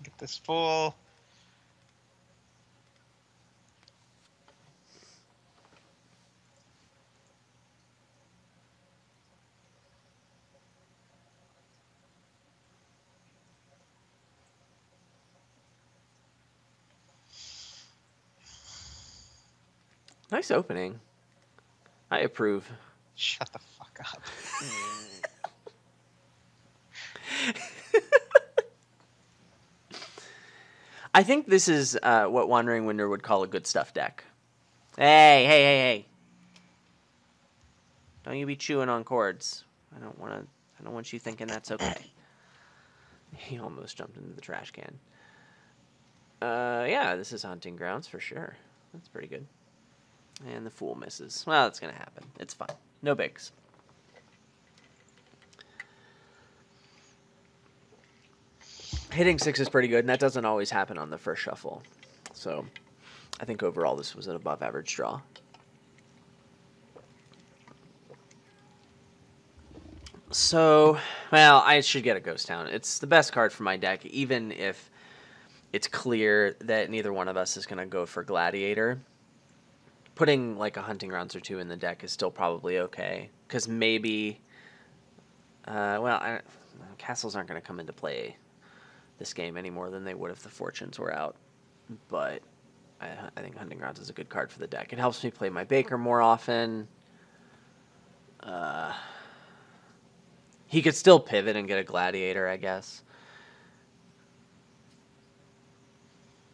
get this Fool. Nice opening. I approve. Shut the fuck up. I think this is what Wandering Winder would call a good stuff deck. Hey, hey, hey, hey! Don't you be chewing on cords. I don't want you thinking that's okay. He almost jumped into the trash can. Yeah, this is Hunting Grounds for sure. That's pretty good. And the Fool misses. Well, that's gonna happen. It's fine. No bigs. Hitting 6 is pretty good, and that doesn't always happen on the first shuffle. So, I think overall this was an above-average draw. So, well, I should get a Ghost Town. It's the best card for my deck, even if it's clear that neither one of us is going to go for Gladiator. Putting like a Hunting Grounds or two in the deck is still probably okay, because maybe, castles aren't going to come into play this game any more than they would if the Fortunes were out. But I think Hunting Grounds is a good card for the deck. It helps me play my Baker more often. He could still pivot and get a Gladiator, I guess.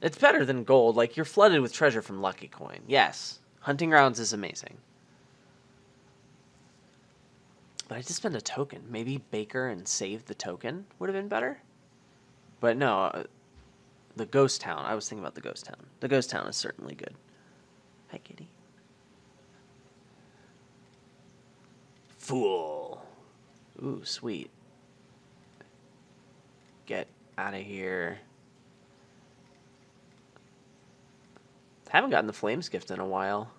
It's better than gold. Like, you're flooded with treasure from Lucky Coin. Yes, Hunting Grounds is amazing. But I just spent a token. Maybe Baker and save the token would have been better? But no, the Ghost Town. I was thinking about the Ghost Town. The Ghost Town is certainly good. Hi, kitty. Fool. Ooh, sweet. Get out of here. Haven't gotten the Flames gift in a while.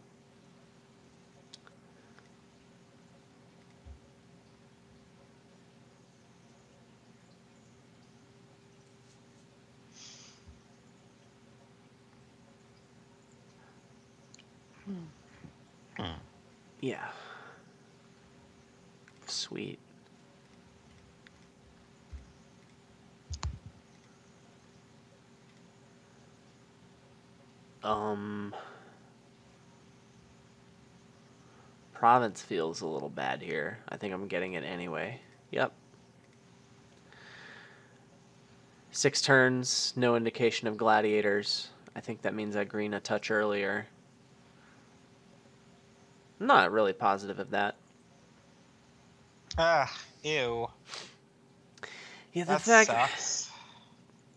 Yeah. Sweet. Province feels a little bad here. I think I'm getting it anyway. Yep. 6 turns, no indication of Gladiators. I think that means I green a touch earlier. I'm not really positive of that. Ew. Yeah, That sucks.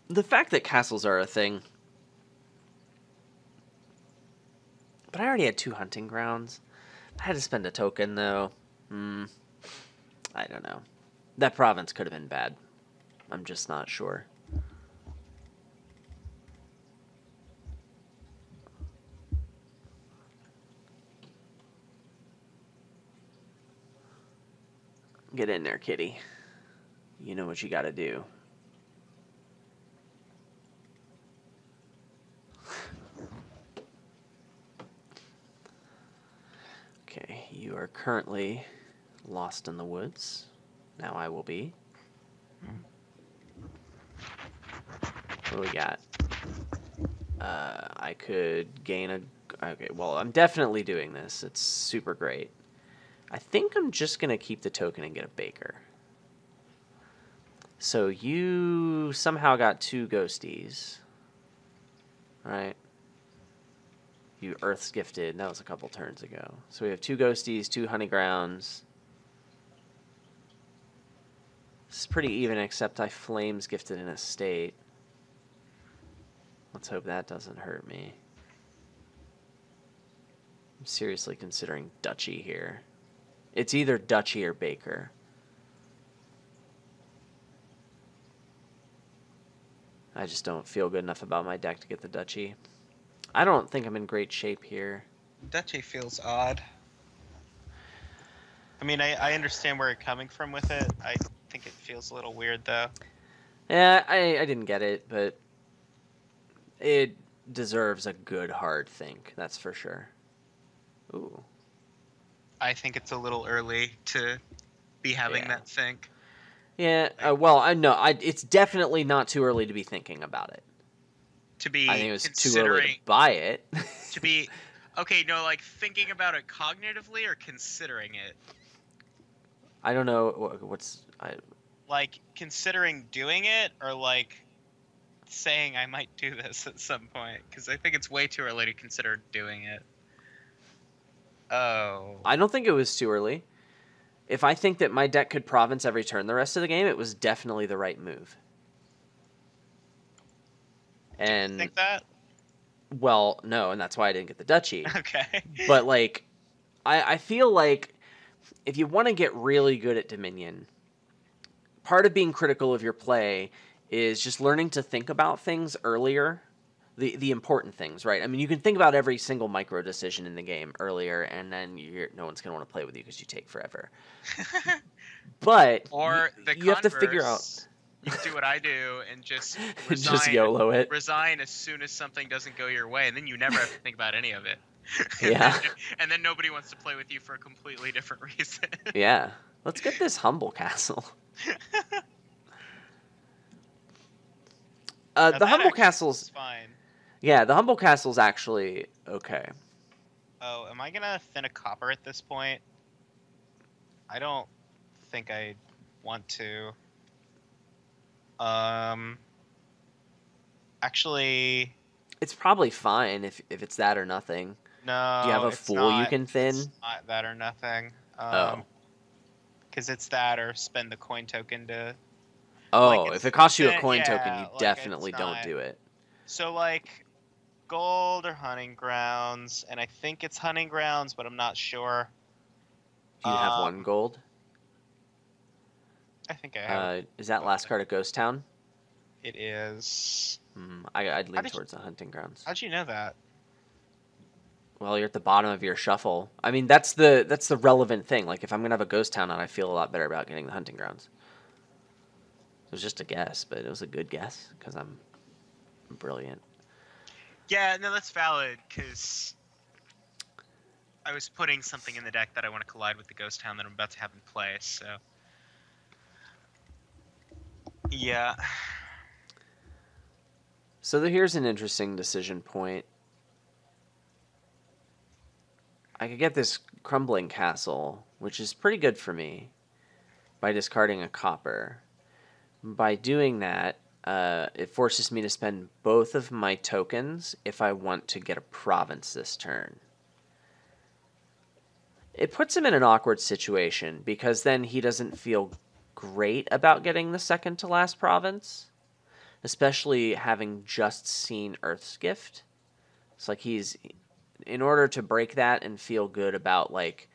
The fact that castles are a thing. But I already had 2 Hunting Grounds. I had to spend a token, though. I don't know. That province could have been bad. I'm just not sure. Get in there, kitty. You know what you gotta do. Okay, you are currently lost in the woods. Now I will be. What do we got? I could gain a... Okay, well, I'm definitely doing this. It's super great. I think I'm just going to keep the token and get a Baker. So you somehow got 2 ghosties. Right? You Earth's Gifted. That was a couple turns ago. So we have 2 ghosties, 2 Honey Grounds. This is pretty even, except I Flames Gifted in a state. Let's hope that doesn't hurt me. I'm seriously considering Duchy here. It's either Duchy or Baker. I just don't feel good enough about my deck to get the Duchy. I don't think I'm in great shape here. Duchy feels odd. I mean, I understand where you're coming from with it. I think it feels a little weird, though. Yeah, I didn't get it, but it deserves a good hard think, that's for sure. Ooh. I think it's a little early to be having Yeah. that think. Yeah, well, I know it's definitely not too early to be thinking about it. To be I think it was too early to buy it. To be, okay, no, like thinking about it cognitively or considering it. I don't know what's like considering doing it or like saying I might do this at some point, because I think it's way too early to consider doing it. Oh. I don't think it was too early. If I think that my deck could province every turn the rest of the game, it was definitely the right move. And do you think that? Well, no, and that's why I didn't get the Duchy. Okay. But like I feel like if you want to get really good at Dominion, part of being critical of your play is just learning to think about things earlier. The important things, right? I mean, you can think about every single micro decision in the game earlier, and then no one's going to want to play with you because you take forever. But or you have to figure out. You can do what I do and just resign, just YOLO it. Resign as soon as something doesn't go your way, and then you never have to think about any of it. Yeah. And then nobody wants to play with you for a completely different reason. Yeah. Let's get this Humble Castle. The Humble Castle's fine. Yeah, the Humble Castle's actually okay. Oh, am I gonna thin a copper at this point? I don't think I want to. Actually, it's probably fine if it's that or nothing. No. Do you have a Fool you can thin? It's not that or nothing. Because it's that or spend the coin token to. Oh, if it costs you a coin token, you definitely don't do it. So like, gold or hunting grounds, and I think it's hunting grounds, but I'm not sure. Do you have 1 gold? I think I have. Is that last card a Ghost Town? It is. I'd lean towards the hunting grounds. How'd you know that? Well, you're at the bottom of your shuffle. I mean, that's the relevant thing. Like, if I'm gonna have a Ghost Town out, I feel a lot better about getting the hunting grounds. It was just a guess, but it was a good guess because I'm brilliant. Yeah, no, that's valid because I was putting something in the deck that I want to collide with the Ghost Town that I'm about to have in play. So. Yeah. So here's an interesting decision point. I could get this Crumbling Castle, which is pretty good for me, by discarding a copper. By doing that, it forces me to spend both of my tokens if I want to get a province this turn. It puts him in an awkward situation, because then he doesn't feel great about getting the second to last province, especially having just seen Earth's Gift. It's like in order to break that and feel good about, like,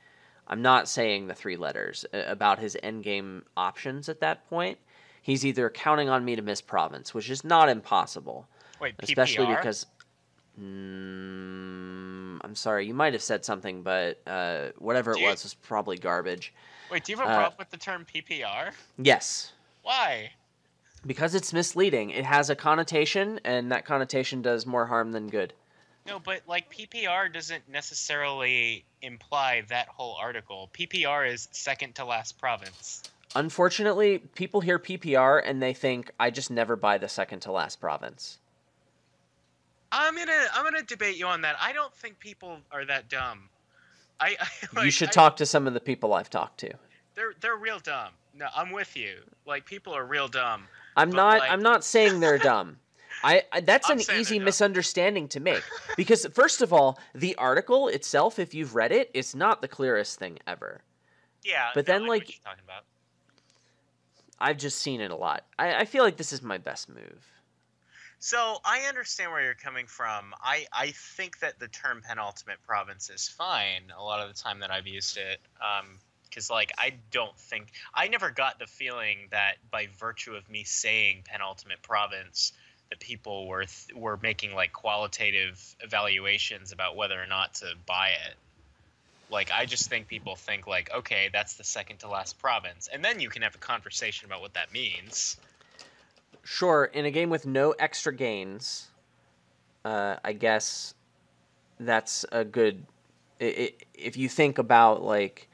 I'm not saying the 3 letters, about his endgame options at that point, he's either counting on me to miss province, which is not impossible. Wait, especially PPR? Because I'm sorry, you might have said something, but whatever it was probably garbage. Wait, do you have a problem with the term PPR? Yes. Why? Because it's misleading. It has a connotation, and that connotation does more harm than good. No, but like PPR doesn't necessarily imply that whole article. PPR is second to last province. Unfortunately, people hear PPR and they think I just never buy the second to last province. I'm gonna debate you on that. I don't think people are that dumb. You should talk to some of the people I've talked to. They're real dumb. No, I'm with you. Like, people are real dumb. I'm not saying they're dumb. That's an easy misunderstanding to make, because first of all, the article itself, if you've read it, it's not the clearest thing ever. Yeah, but then like, what you're talking about. I've just seen it a lot. I feel like this is my best move. So I understand where you're coming from. I think that the term penultimate province is fine a lot of the time that I've used it. Because like I don't think I never got the feeling that by virtue of me saying penultimate province, that people were making like qualitative evaluations about whether or not to buy it. Like I just think people think like, okay, that's the second to last province, and then you can have a conversation about what that means. Sure, in a game with no extra gains, I guess that's a good. If you think about like,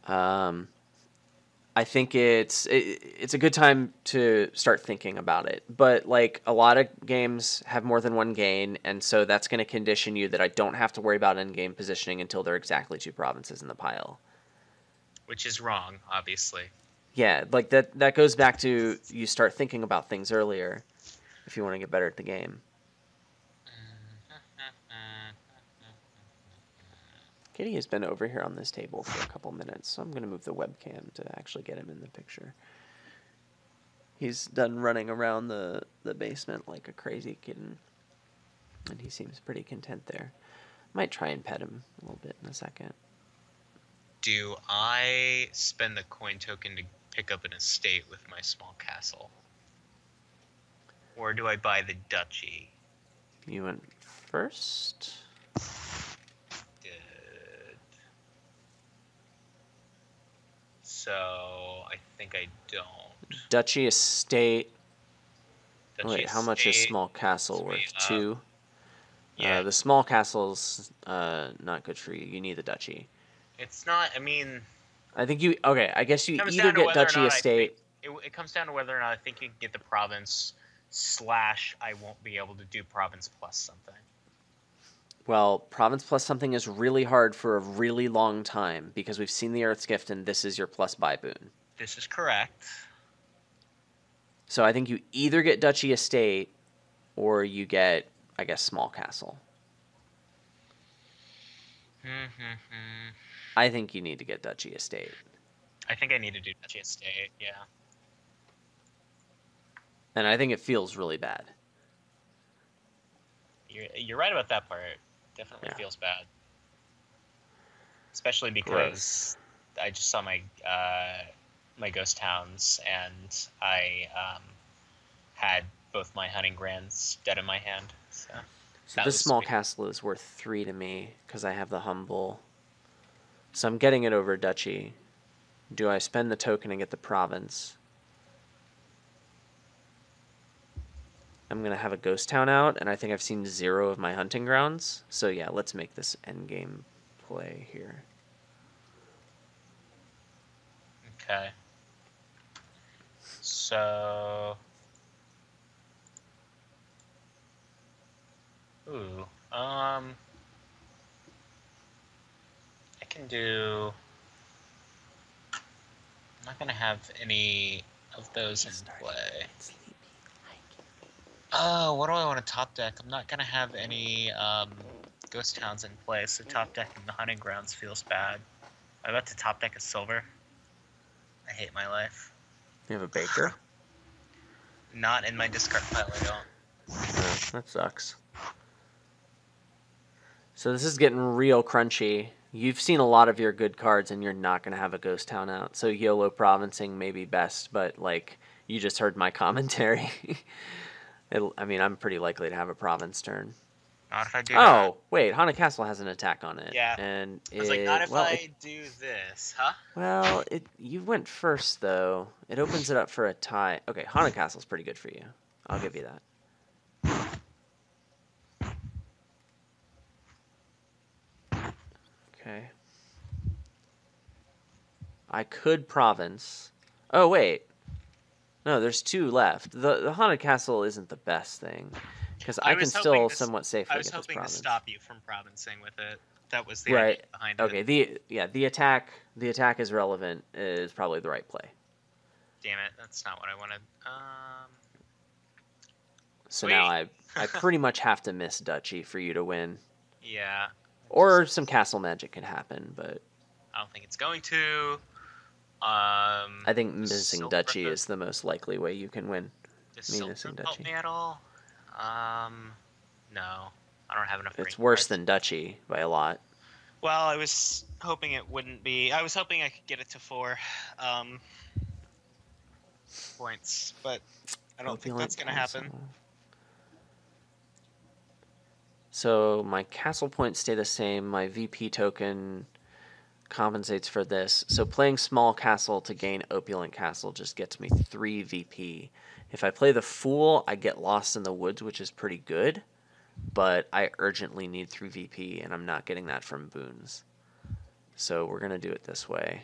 I think it's a good time to start thinking about it. But like a lot of games have more than one gain, and so that's going to condition you that I don't have to worry about end game positioning until there are exactly 2 provinces in the pile. Which is wrong, obviously. Yeah, like that goes back to you start thinking about things earlier if you want to get better at the game. Kitty has been over here on this table for a couple minutes, so I'm going to move the webcam to actually get him in the picture. He's done running around the basement like a crazy kitten, and he seems pretty content there. Might try and pet him a little bit in a second. Do I spend the coin token to pick up an estate with my small castle? Or do I buy the duchy? You went first? Good. So, I think I don't. Duchy estate. Duchy Wait, how much is estate small castle puts me worth? up. 2? Yeah. The small castle's not good for you. You need the duchy. It's not, I mean... I think you... Okay, I guess you comes either down to get whether or duchy not estate... It comes down to whether or not I think you can get the province / I won't be able to do province plus something. Well, province plus something is really hard for a really long time because we've seen the Earth's Gift and this is your plus buy boon. This is correct. So I think you either get duchy estate or you get, I guess, small castle. I think you need to get duchy estate. I think I need to do duchy estate, yeah. And I think it feels really bad. You're right about that part. Definitely feels bad. Especially because I just saw my my ghost towns and I had both my hunting grands dead in my hand. So this small castle is worth 3 to me because I have the humble. So I'm getting it over duchy. Do I spend the token and get the province? I'm going to have a ghost town out, and I think I've seen 0 of my hunting grounds. So yeah, let's make this endgame play here. Okay. So... Ooh. I can do... I'm not going to have any of those in play. Oh, what do I want to top deck? I'm not going to have any ghost towns in play, so top decking the hunting grounds feels bad. I'm about to top deck a silver. I hate my life. You have a baker? Not in my discard pile, I don't. Oh, that sucks. So this is getting real crunchy. You've seen a lot of your good cards, and you're not going to have a ghost town out. So YOLO provincing may be best, but like you just heard my commentary. I mean, I'm pretty likely to have a province turn. Not if I do that. Wait, Haunted Castle has an attack on it. Yeah. And I was like, not if I do this, huh? Well, you went first, though. It opens it up for a tie. Okay, Haunted Castle's pretty good for you. I'll give you that. Okay. I could province. Oh, wait. No, there's 2 left. The Haunted Castle isn't the best thing. Because I can still somewhat safely get this province. I was hoping to stop you from provincing with it. That was the right. idea behind it. Okay, the attack is relevant, is probably the right play. Damn it, that's not what I wanted. So now I pretty much have to miss duchy for you to win. Yeah. Or some castle magic can happen, but I don't think it's going to. I think missing duchy is the most likely way you can win. Does Me Silk missing Road help duchy. me at all? No. I don't have enough green It's worse cards. than duchy by a lot. Well, I was hoping it wouldn't be. I was hoping I could get it to 4 points, but I don't think Opulent that's going to happen. castle. So my castle points stay the same. My VP token compensates for this. So playing small castle to gain opulent castle just gets me 3 VP. If I play the fool, I get lost in the woods, which is pretty good. But I urgently need 3 VP, and I'm not getting that from boons. So we're going to do it this way.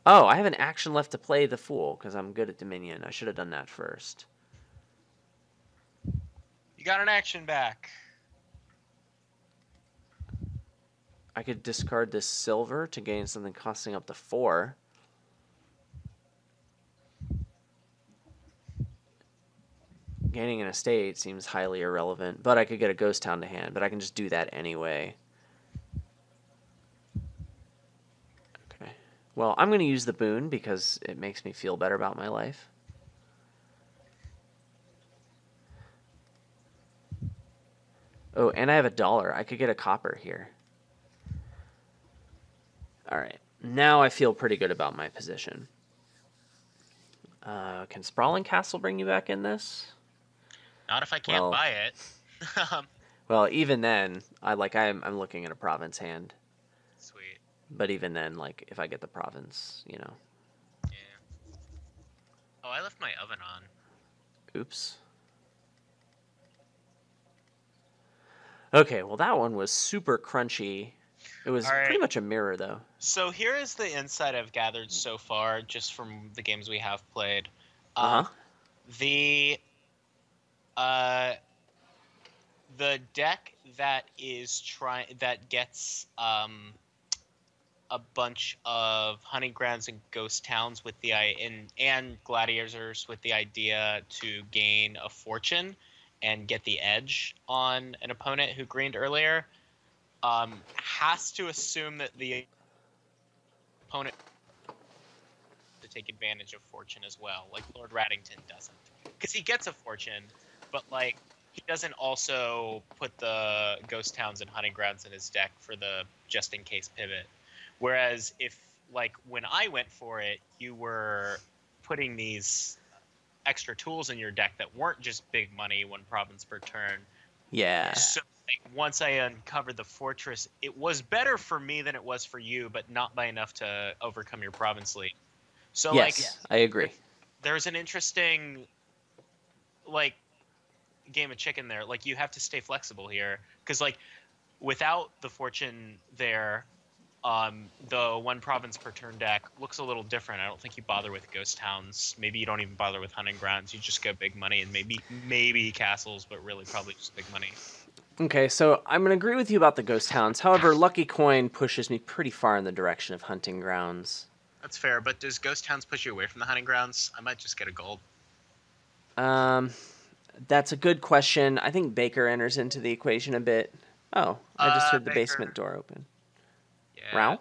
Oh, I have an action left to play the fool, because I'm good at Dominion. I should have done that first. You got an action back. I could discard this silver to gain something costing up to 4. Gaining an estate seems highly irrelevant, but I could get a ghost town to hand, but I can just do that anyway. Okay. Well, I'm going to use the boon because it makes me feel better about my life. Oh, and I have $1. I could get a copper here. All right. Now I feel pretty good about my position. Can Sprawling Castle bring you back in this? Not if I can't buy it. Well, even then, I'm looking at a province hand. Sweet. But even then, like, if I get the province, you know. Yeah. Oh, I left my oven on. Oops. Okay, well, that one was super crunchy. It was pretty much a mirror, though. So here is the insight I've gathered so far, just from the games we have played. The deck that gets a bunch of hunting grounds and ghost towns with and gladiators with the idea to gain a fortune and get the edge on an opponent who greened earlier, has to assume that the opponent to take advantage of fortune as well, like Lord Raddington doesn't, because he gets a fortune, but like he doesn't also put the ghost towns and hunting grounds in his deck for the just in case pivot. Whereas if, like, when I went for it, you were putting these extra tools in your deck that weren't just big money, 1 province per turn. Yeah. So like, once I uncovered the fortress, it was better for me than it was for you, but not by enough to overcome your province lead. So yes, I agree. There's an interesting, like, game of chicken there. Like, you have to stay flexible here, because like without the fortune there, the 1 province per turn deck looks a little different. I don't think you bother with ghost towns. Maybe you don't even bother with hunting grounds. You just go big money and maybe castles, but really probably just big money. Okay, so I'm going to agree with you about the ghost towns. However, Lucky Coin pushes me pretty far in the direction of hunting grounds. That's fair, but does ghost towns push you away from the hunting grounds? I might just get a gold. That's a good question. I think Baker enters into the equation a bit. Oh, I just heard the Baker. basement door open. Yeah. Rao?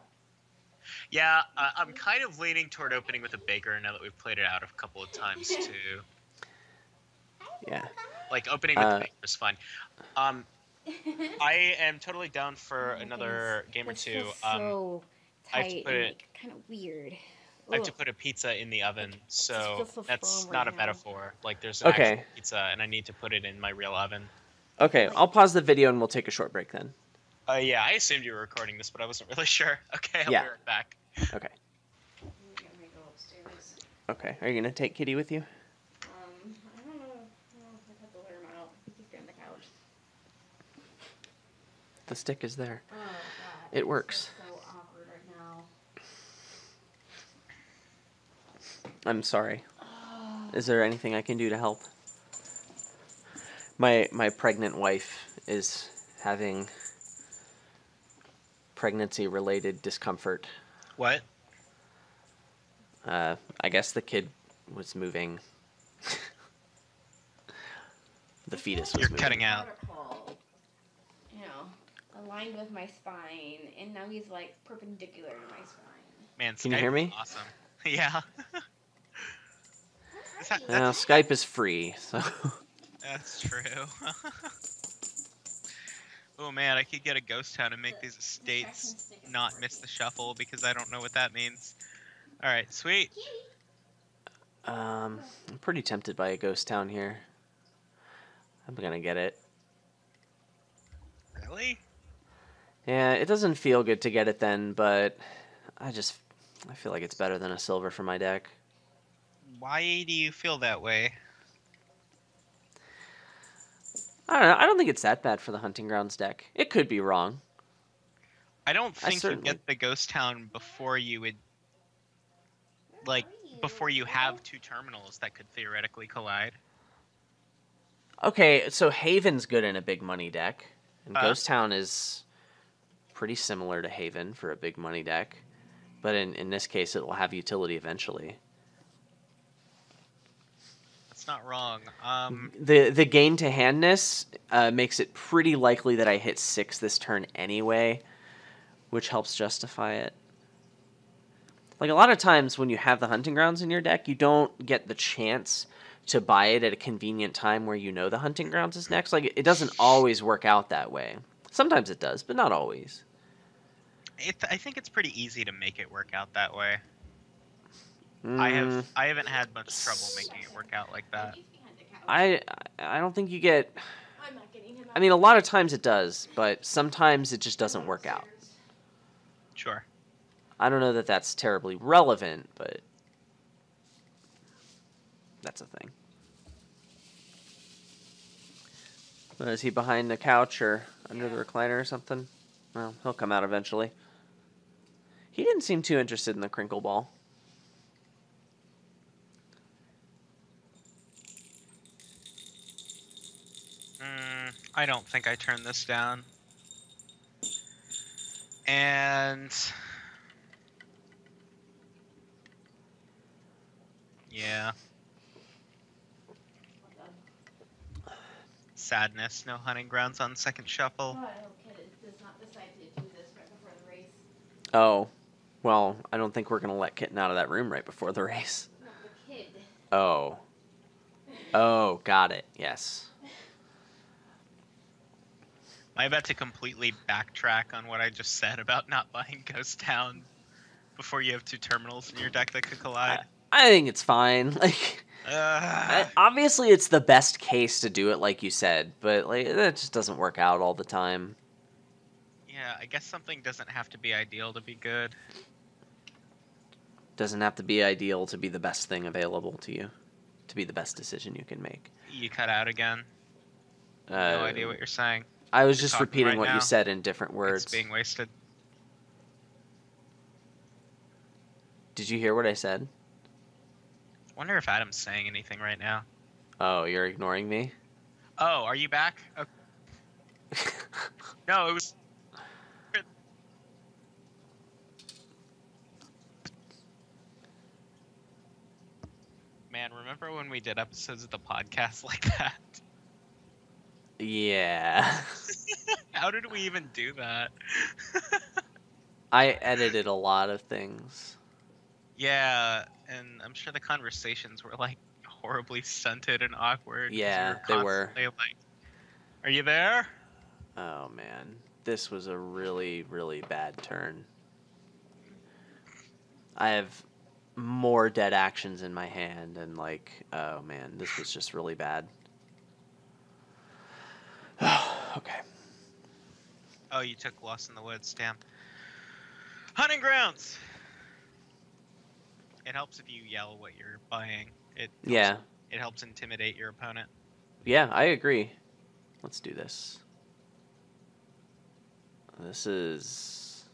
Yeah, I'm kind of leaning toward opening with a Baker now that we've played it out a couple of times too. Yeah. Like, opening with the Baker is fine. I am totally down for another game or two. So tight and like, kind of weird. I have to put a pizza in the oven, so that's right not a now. metaphor. Like, there's an actual pizza, and I need to put it in my real oven. Okay, I'll pause the video and we'll take a short break then. Yeah, I assumed you were recording this, but I wasn't really sure. Okay, I'll be right back. Okay. Okay, are you going to take Kitty with you? I don't know. I have to let him out. He's on the couch. The stick is there. Oh, God. It works. So awkward right now. I'm sorry. Is there anything I can do to help? My pregnant wife is having pregnancy-related discomfort. What? I guess the kid was moving. The fetus was moving. You're cutting out. You know, aligned with my spine, and now he's like perpendicular to my spine. Man, can you hear me? Awesome. Yeah. Skype is free, so... That's true. Oh man, I could get a ghost town and make these estates not miss the shuffle because I don't know what that means. Alright, sweet. I'm pretty tempted by a ghost town here. I'm gonna get it. Really? Yeah, it doesn't feel good to get it then, but I feel like it's better than a silver for my deck. Why do you feel that way? I don't know. I don't think it's that bad for the Hunting Grounds deck. It could be wrong. I don't think you certainly- get the ghost town before you would before you have two terminals that could theoretically collide. Okay, so Haven's good in a big money deck, and Huh? Ghost Town is pretty similar to Haven for a big money deck, but in this case, it will have utility eventually. That's not wrong. The gain to handness makes it pretty likely that I hit 6 this turn anyway, which helps justify it. Like, a lot of times when you have the Hunting Grounds in your deck, you don't get the chance to buy it at a convenient time where you know the Hunting Grounds is next. Like, it doesn't always work out that way. Sometimes it does, but not always. I think it's pretty easy to make it work out that way. Mm, I haven't had much trouble making it work out like that. I don't think you get... I'm not getting him out. I mean, a lot of times it does, but sometimes it just doesn't work out. Sure. I don't know that that's terribly relevant, but that's a thing. Is he behind the couch or under the recliner or something? Well, he'll come out eventually. He didn't seem too interested in the crinkle ball. I don't think I turned this down. And... yeah. Sadness, no hunting grounds on second shuffle. Oh, I don't get it. Does not decide to do this right before the race. Oh, well, I don't think we're going to let Kitten out of that room right before the race. No, the kid. Oh. Oh, got it. Yes. I bet to completely backtrack on what I just said about not buying Ghost Town before you have two terminals in your deck that could collide. I think it's fine. Like, obviously it's the best case to do it like you said, but like that just doesn't work out all the time. Yeah, I guess something doesn't have to be ideal to be good. Doesn't have to be ideal to be the best thing available to you, to be the best decision you can make. You cut out again. No idea what you're saying. I was You're just talking repeating right what now. you said in different words. It's being wasted. Did you hear what I said? Wonder if Adam's saying anything right now. Oh, you're ignoring me? Oh, are you back? No, it was... Man, remember when we did episodes of the podcast like that? Yeah. How did we even do that? I edited a lot of things. Yeah, and I'm sure the conversations were like horribly stunted and awkward. 'cause Yeah, they were. constantly like, are you there? Oh man, this was a really, really bad turn. I have more dead actions in my hand, and like, oh man, this was just really bad. Okay. Oh, you took Lost in the Woods, damn. Hunting Grounds! It helps if you yell what you're buying. Yeah. It helps intimidate your opponent. Yeah, I agree. Let's do this. This is...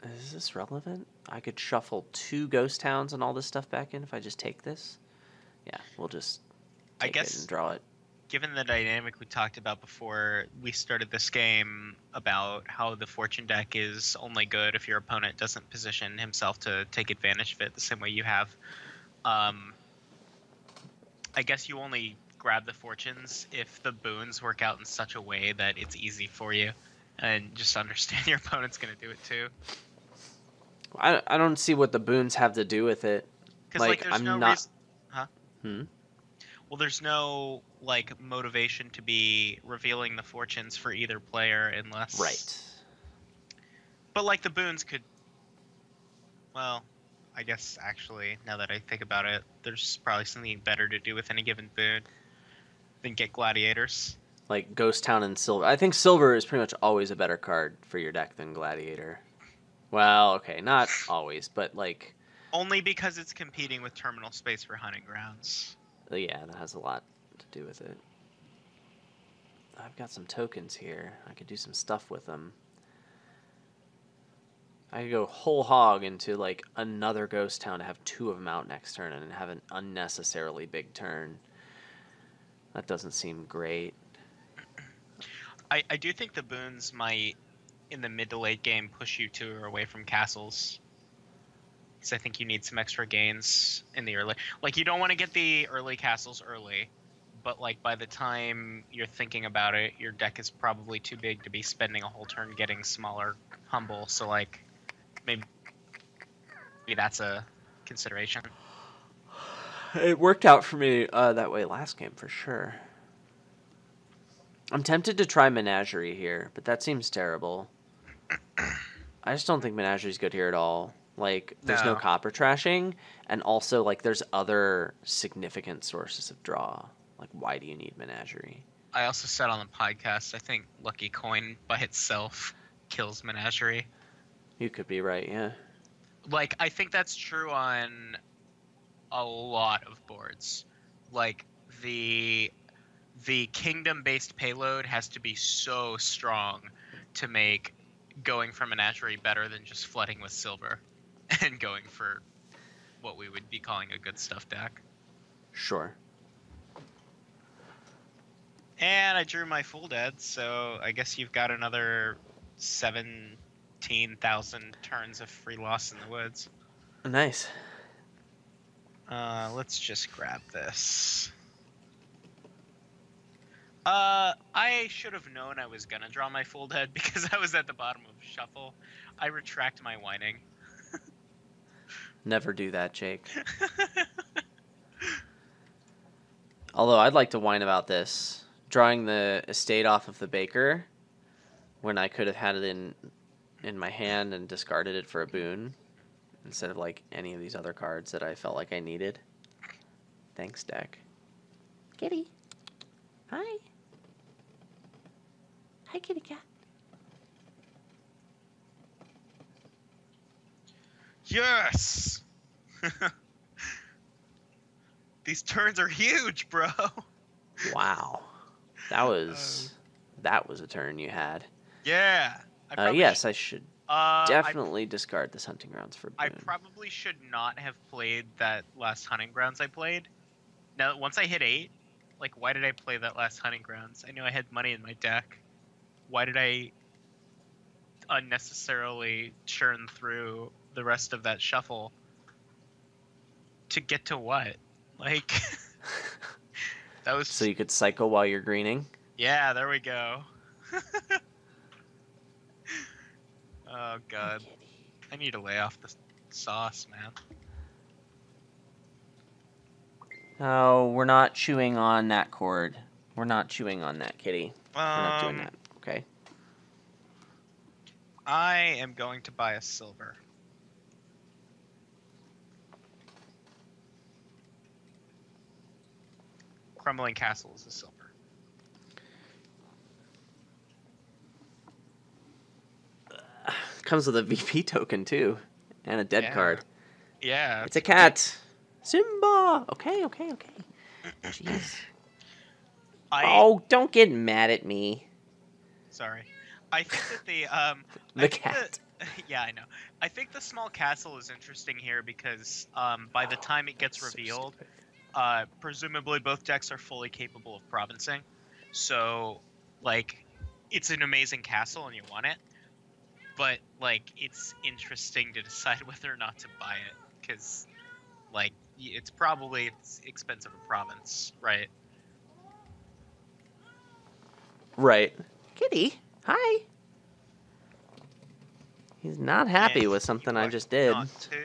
Is this relevant? I could shuffle 2 ghost towns and all this stuff back in if I just take this? Yeah, we'll just take it and draw it. Given the dynamic we talked about before we started this game about how the fortune deck is only good if your opponent doesn't position himself to take advantage of it the same way you have, I guess you only grab the fortunes if the boons work out in such a way that it's easy for you, and just understand your opponent's going to do it too. I don't see what the boons have to do with it. Because Like, there's I'm no not. reason. Huh? Hmm? Well, there's no motivation to be revealing the fortunes for either player unless. Right. But the boons could. Well, I guess actually, now that I think about it, there's probably something better to do with any given boon than get gladiators. Like Ghost Town and Silver. I think Silver is pretty much always a better card for your deck than Gladiator. Well, okay, not always, but like, Only because it's competing with terminal space for hunting grounds. yeah, that has a lot to do with it. I've got some tokens here. I could do some stuff with them. I could go whole hog into like another Ghost Town to have 2 of them out next turn and have an unnecessarily big turn. That doesn't seem great. I do think the boons might, in the mid to late game, push you to or away from castles. Because I think you need some extra gains in the early. You don't want to get the early castles early, but by the time you're thinking about it, your deck is probably too big to be spending a whole turn getting smaller humble. So maybe that's a consideration. It worked out for me that way last game for sure. I'm tempted to try Menagerie here, but that seems terrible. I just don't think Menagerie's good here at all. There's no copper trashing, and also, there's other significant sources of draw. Why do you need Menagerie? I also said on the podcast, I think Lucky Coin by itself kills Menagerie. You could be right, yeah. I think that's true on a lot of boards. The kingdom-based payload has to be so strong to make going for Menagerie better than just flooding with silver and going for what we would be calling a good stuff deck. Sure. And I drew my full dead, so I guess you've got another 17,000 turns of free loss in the woods. Nice. Let's just grab this. I should have known I was gonna draw my full dead because I was at the bottom of shuffle. I retract my whining. Never do that, Jake. Although I'd like to whine about this. Drawing the estate off of the baker when I could have had it in my hand and discarded it for a boon instead of any of these other cards that I felt like I needed. Thanks, deck. Kitty. Hi. Hi, kitty cat. Yes! These turns are huge, bro. Wow. That was a turn you had. Yeah. Yes, I should definitely discard this hunting grounds for boon. I probably should not have played that last hunting grounds I played. Now, once I hit 8, why did I play that last hunting grounds? I knew I had money in my deck. Why did I unnecessarily churn through the rest of that shuffle to get to what? That was... So you could cycle while you're greening? Yeah, there we go. Oh, God. I need to lay off the sauce, man. Oh, we're not chewing on that cord. We're not chewing on that, kitty. We're not doing that, okay? I am going to buy a silver. Crumbling Castle is a silver. Comes with a VP token, too. And a dead card. Yeah. It's a cat. Simba! Okay. Jeez. Oh, don't get mad at me. Sorry. I think that the cat. Yeah, I know. I think the small castle is interesting here because by the time it gets revealed, presumably both decks are fully capable of provincing. So, it's an amazing castle and you want it. But, it's interesting to decide whether or not to buy it. Because, it's probably expensive a province, right? Right. Kitty, hi. He's not happy with something I just did. Not to.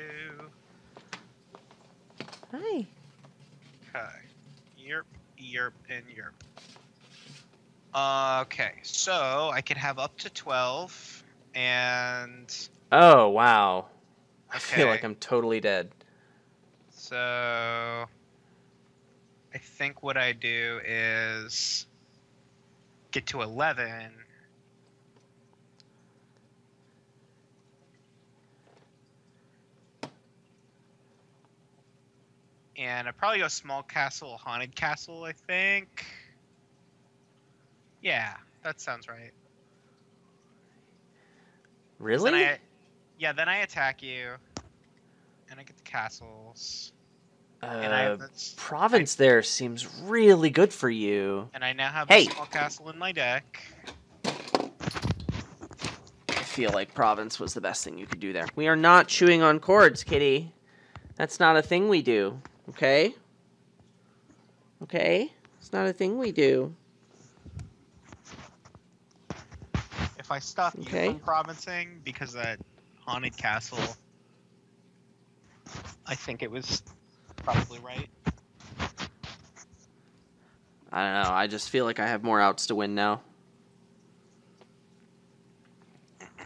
Europe in Europe. Okay, so I could have up to 12, and Oh, wow. I feel like okay, I'm totally dead. so I think what I do is get to 11. And I'd probably go small castle, haunted castle, I think. Yeah, that sounds right. 'Cause Really? then I attack you, and I get the castles, and I have this, Province there seems really good for you. and I now have the Hey! small castle in my deck. I feel like Province was the best thing you could do there. We are not chewing on cords, kitty. That's not a thing we do. Okay? Okay? It's not a thing we do. If I stop Okay. you from provincing because that haunted castle, I think it was probably right. I don't know. I just feel like I have more outs to win now.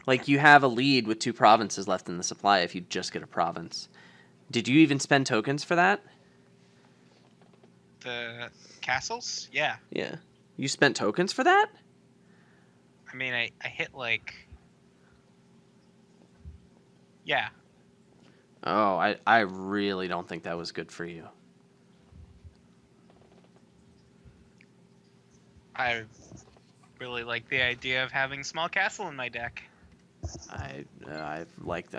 Like, you have a lead with 2 provinces left in the supply if you just get a province. Did you even spend tokens for that? The castles? Yeah. Yeah. You spent tokens for that? I mean, I hit like... Yeah. Oh, I really don't think that was good for you. I really like the idea of having small castle in my deck. I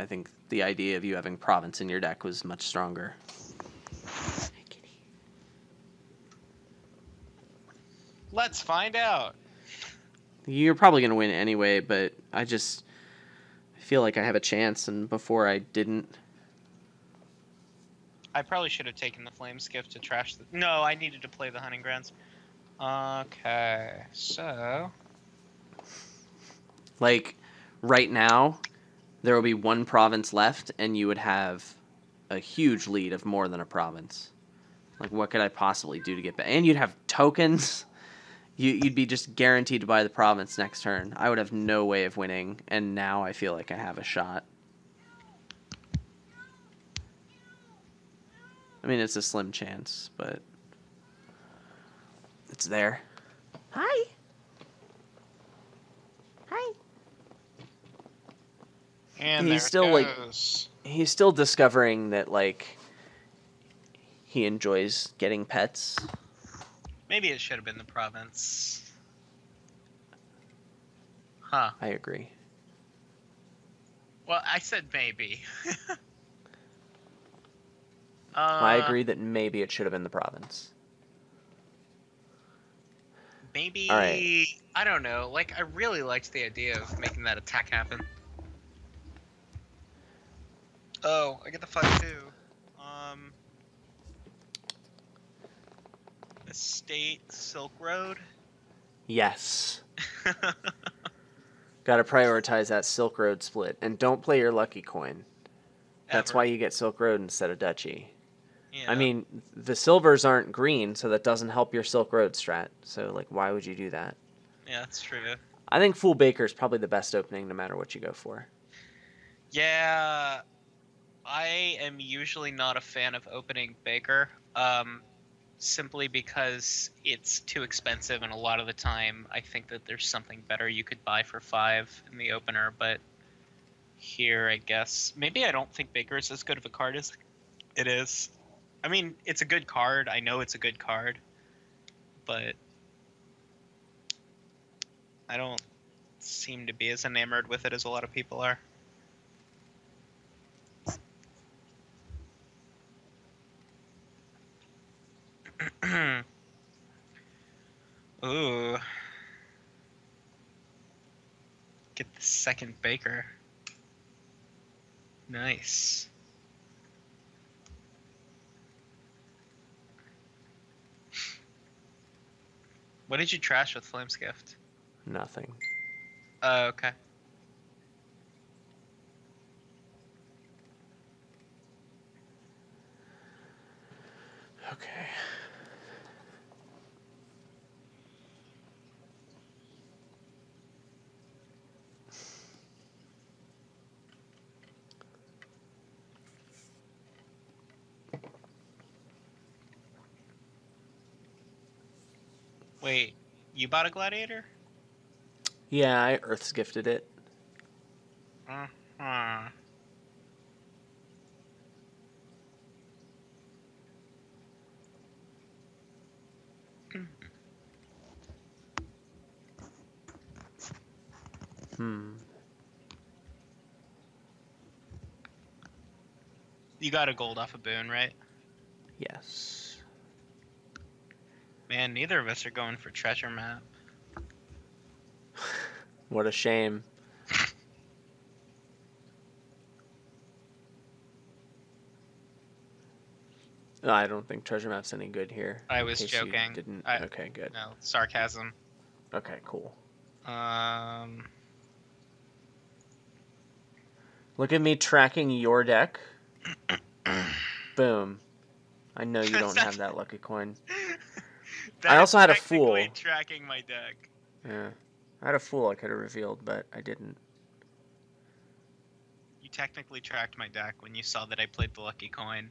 think the idea of you having province in your deck was much stronger. Let's find out. You're probably going to win anyway, but I feel like I have a chance, and before I didn't. I probably should have taken the flame skiff to trash the... No, I needed to play the hunting grounds. Okay, so... Like, right now, there will be 1 province left, and you would have a huge lead of more than a province. Like, what could I possibly do to get back? And you'd have tokens. You'd be just guaranteed to buy the province next turn. I would have no way of winning, and now I feel like I have a shot. I mean, it's a slim chance, but it's there. Hi. Hi. And He's there still, it goes. He's still discovering that, like, he enjoys getting pets. Maybe it should have been the province. Huh. I agree. Well, I said maybe. I agree that maybe it should have been the province. Maybe... All right. I don't know. Like, I really liked the idea of making that attack happen. Oh, I get the 5-2. Estate Silk Road. Yes. Got to prioritize that Silk Road split. And don't play your lucky coin. That's Ever. why you get Silk Road instead of Duchy. Yeah. I mean, the silvers aren't green, so that doesn't help your Silk Road strat. So, like, why would you do that? Yeah, that's true. I think Fool Baker is probably the best opening no matter what you go for. Yeah, I am usually not a fan of opening Baker, simply because it's too expensive, and a lot of the time I think that there's something better you could buy for 5 in the opener, but here, I guess, maybe I don't think Baker is as good of a card as it is. I mean, it's a good card. I know it's a good card, but I don't seem to be as enamored with it as a lot of people are. Ooh. Get the second Baker. Nice. What did you trash with Flame Skift? Nothing. Oh, okay. Okay. Wait, you bought a Gladiator? Yeah, I Earth's gifted it. Uh-huh. You got a gold off a boon, right? Yes. Man, neither of us are going for treasure map. What a shame. No, I don't think treasure map's any good here. I in was case you joking. didn't. Okay, good. No, sarcasm. Okay, cool. Look at me tracking your deck. Boom. I know you don't have that lucky coin. That I is also had a technically fool. tracking my deck. Yeah. I had a fool I could have revealed, but I didn't. You technically tracked my deck when you saw that I played the lucky coin,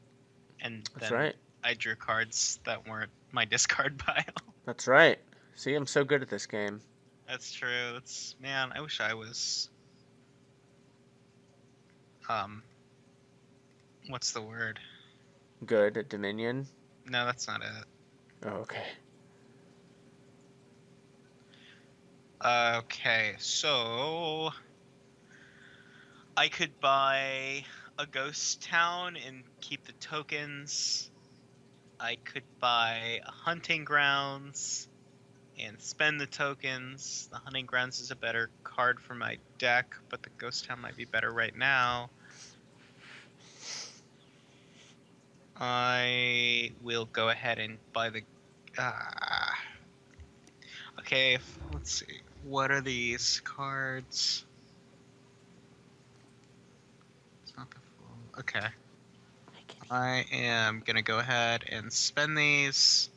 and That's then right. I drew cards that weren't my discard pile. That's right. See, I'm so good at this game. That's true. That's man. I wish I was. What's the word? Good at Dominion. No, that's not it. Oh, okay. Okay, so I could buy a ghost town and keep the tokens. I could buy a hunting grounds and spend the tokens. The hunting grounds is a better card for my deck, but the ghost town might be better right now. I will go ahead and buy the. Okay, let's see. What are these cards? It's not the full. Okay. I am gonna go ahead and spend these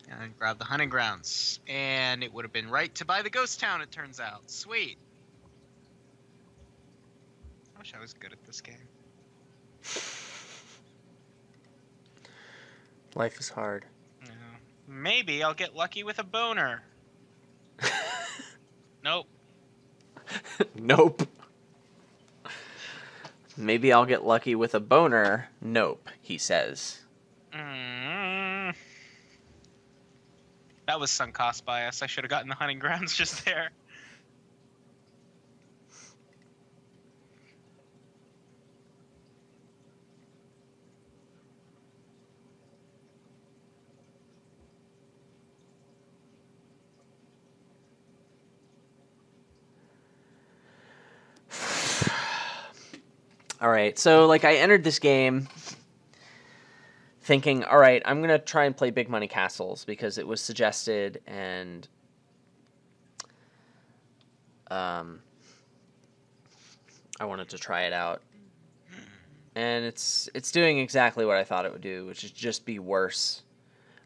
and grab the hunting grounds. And it would have been right to buy the ghost town, it turns out. Sweet. I wish I was good at this game. Life is hard. No. Maybe I'll get lucky with a boner. Nope. Nope. Maybe I'll get lucky with a boner. Nope, he says. That was sunk cost bias. I should have gotten the hunting grounds just there. All right, so like I entered this game thinking, all right, I'm going to try and play big money castles because it was suggested and I wanted to try it out. And it's doing exactly what I thought it would do, which is just be worse.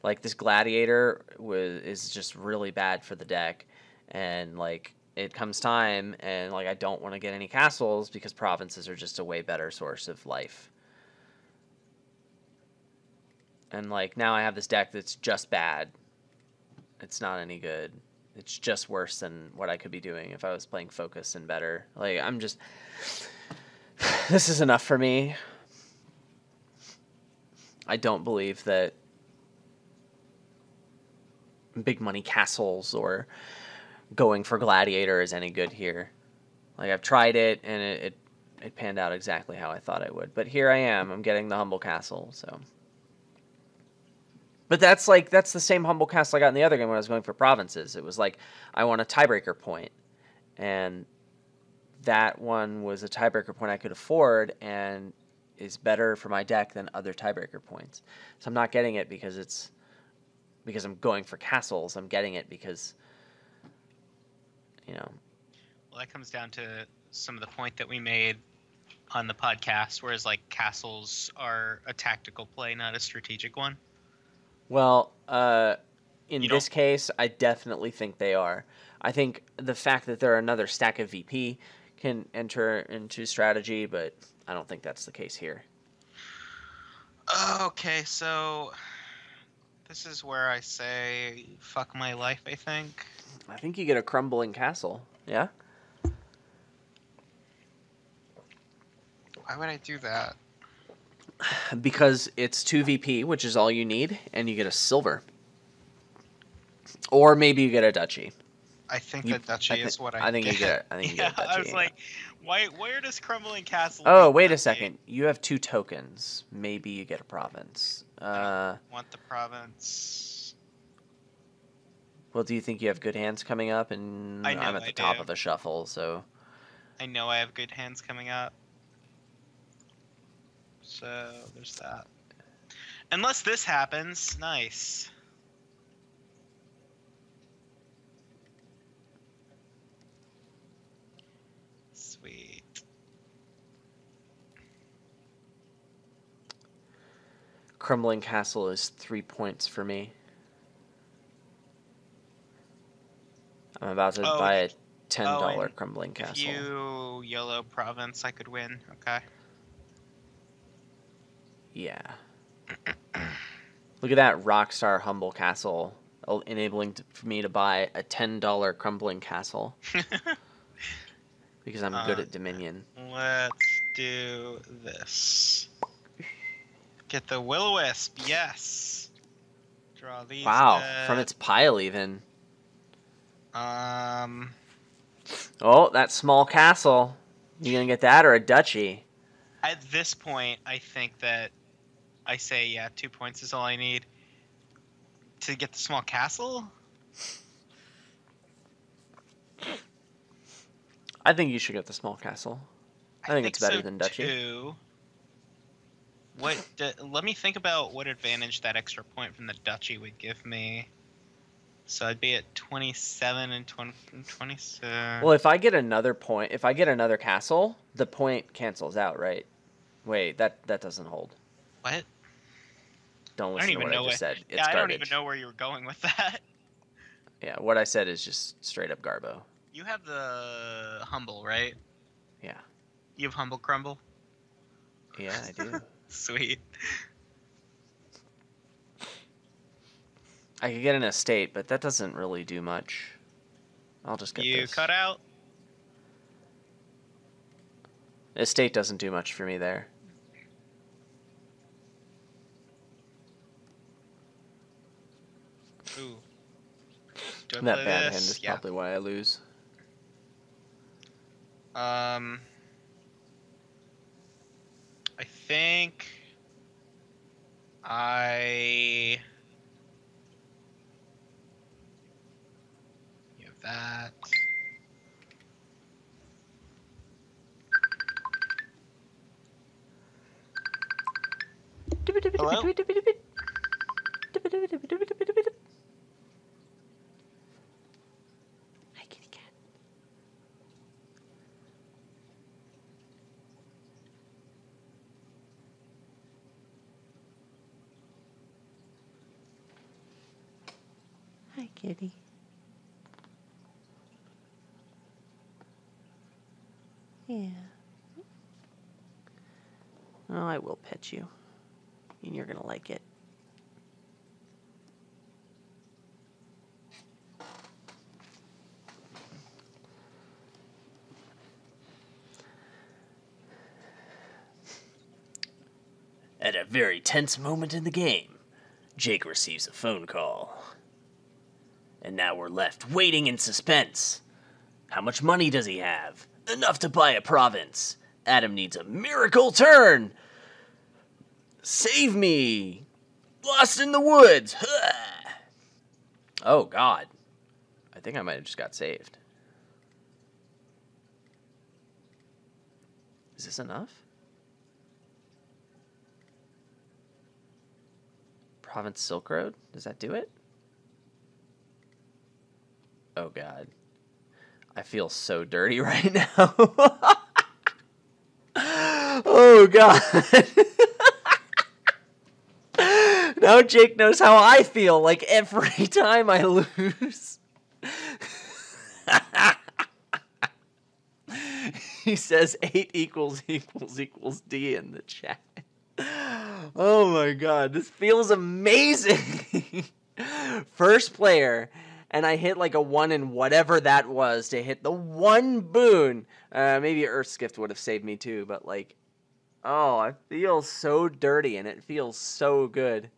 Like this Gladiator is just really bad for the deck, and like it comes time, and like I don't want to get any castles because provinces are just a way better source of life. And like now I have this deck that's just bad. It's not any good. It's just worse than what I could be doing if I was playing Focus and better. Like I'm just this is enough for me. I don't believe that big money castles or going for Gladiator is any good here. Like I've tried it and it panned out exactly how I thought it would. But here I am. I'm getting the humble castle. So, but that's the same humble castle I got in the other game when I was going for provinces. It was like I want a tiebreaker point, and that one was a tiebreaker point I could afford and is better for my deck than other tiebreaker points. So I'm not getting it because I'm going for castles. I'm getting it because, you know. Well, that comes down to some of the point that we made on the podcast, whereas like castles are a tactical play, not a strategic one. Well, in this case, I definitely think they are. I think the fact that there are another stack of VP can enter into strategy, but I don't think that's the case here. Okay, so This is where I say, fuck my life, I think. I think you get a crumbling castle. Yeah? Why would I do that? Because it's 2 VP, which is all you need, and you get a silver. Or maybe you get a duchy. I think the duchy is what I think get. you get. I think you Yeah, get a duchy. I was like, where does crumbling castle? oh, beat wait a duchy? second. You have 2 tokens. Maybe you get a province. I don't want the province. Well, do you think you have good hands coming up? And I know I'm at I the top do. of the shuffle, so I know I have good hands coming up. So there's that. Unless this happens, nice. Sweet. crumbling castle is 3 points for me. I'm about to buy a $10 and crumbling castle. If you YOLO province, I could win. Okay. Yeah. Look at that Rockstar Humble Castle, enabling for me to buy a $10 crumbling castle. Because I'm good at Dominion. Let's do this. Get the Will-O-Wisp, yes. Draw these. Wow, from its pile even. Um. Oh, that small castle. You gonna get that or a duchy? At this point, I think that I say, yeah, 2 points is all I need to get the small castle. I think you should get the small castle. I think it's better so than duchy. Too. Let me think about what advantage that extra point from the duchy would give me. So I'd be at 27 and 27. Well, if I get another point, if I get another castle, the point cancels out, right? Wait, that doesn't hold. What? Don't listen to what I just said. It's I garbage. don't even know where you were going with that. Yeah, what I said is just straight up garbo. You have the humble, right? Yeah. You have humble crumble? Yeah, I do. Sweet. I could get an estate, but that doesn't really do much. I'll just get this. You cut out? Estate doesn't do much for me there. Ooh. That bad hand is probably why I lose. I think I you have that. Hello? Hi, kitty cat. Hi, kitty. Yeah. Oh, I will pet you. And you're gonna like it. At a very tense moment in the game, Jake receives a phone call. And now we're left waiting in suspense. How much money does he have? Enough to buy a province. Adam needs a miracle turn. Save me. Lost in the woods. Oh, God. I think I might have just got saved. Is this enough? Province Silk Road? Does that do it? Oh, God. I feel so dirty right now. Oh, God. Now Jake knows how I feel, like, every time I lose. He says 8 == D in the chat. Oh my god, this feels amazing. First player, and I hit like a 1 in whatever that was to hit the one boon. Maybe Earth's Gift would have saved me too, but like, oh, I feel so dirty and it feels so good.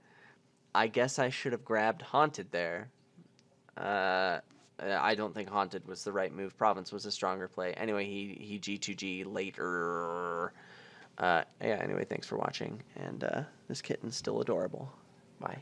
I guess I should have grabbed Haunted there. I don't think Haunted was the right move. Province was a stronger play. Anyway, he G2G later. Yeah, anyway, thanks for watching. And this kitten's still adorable. Bye.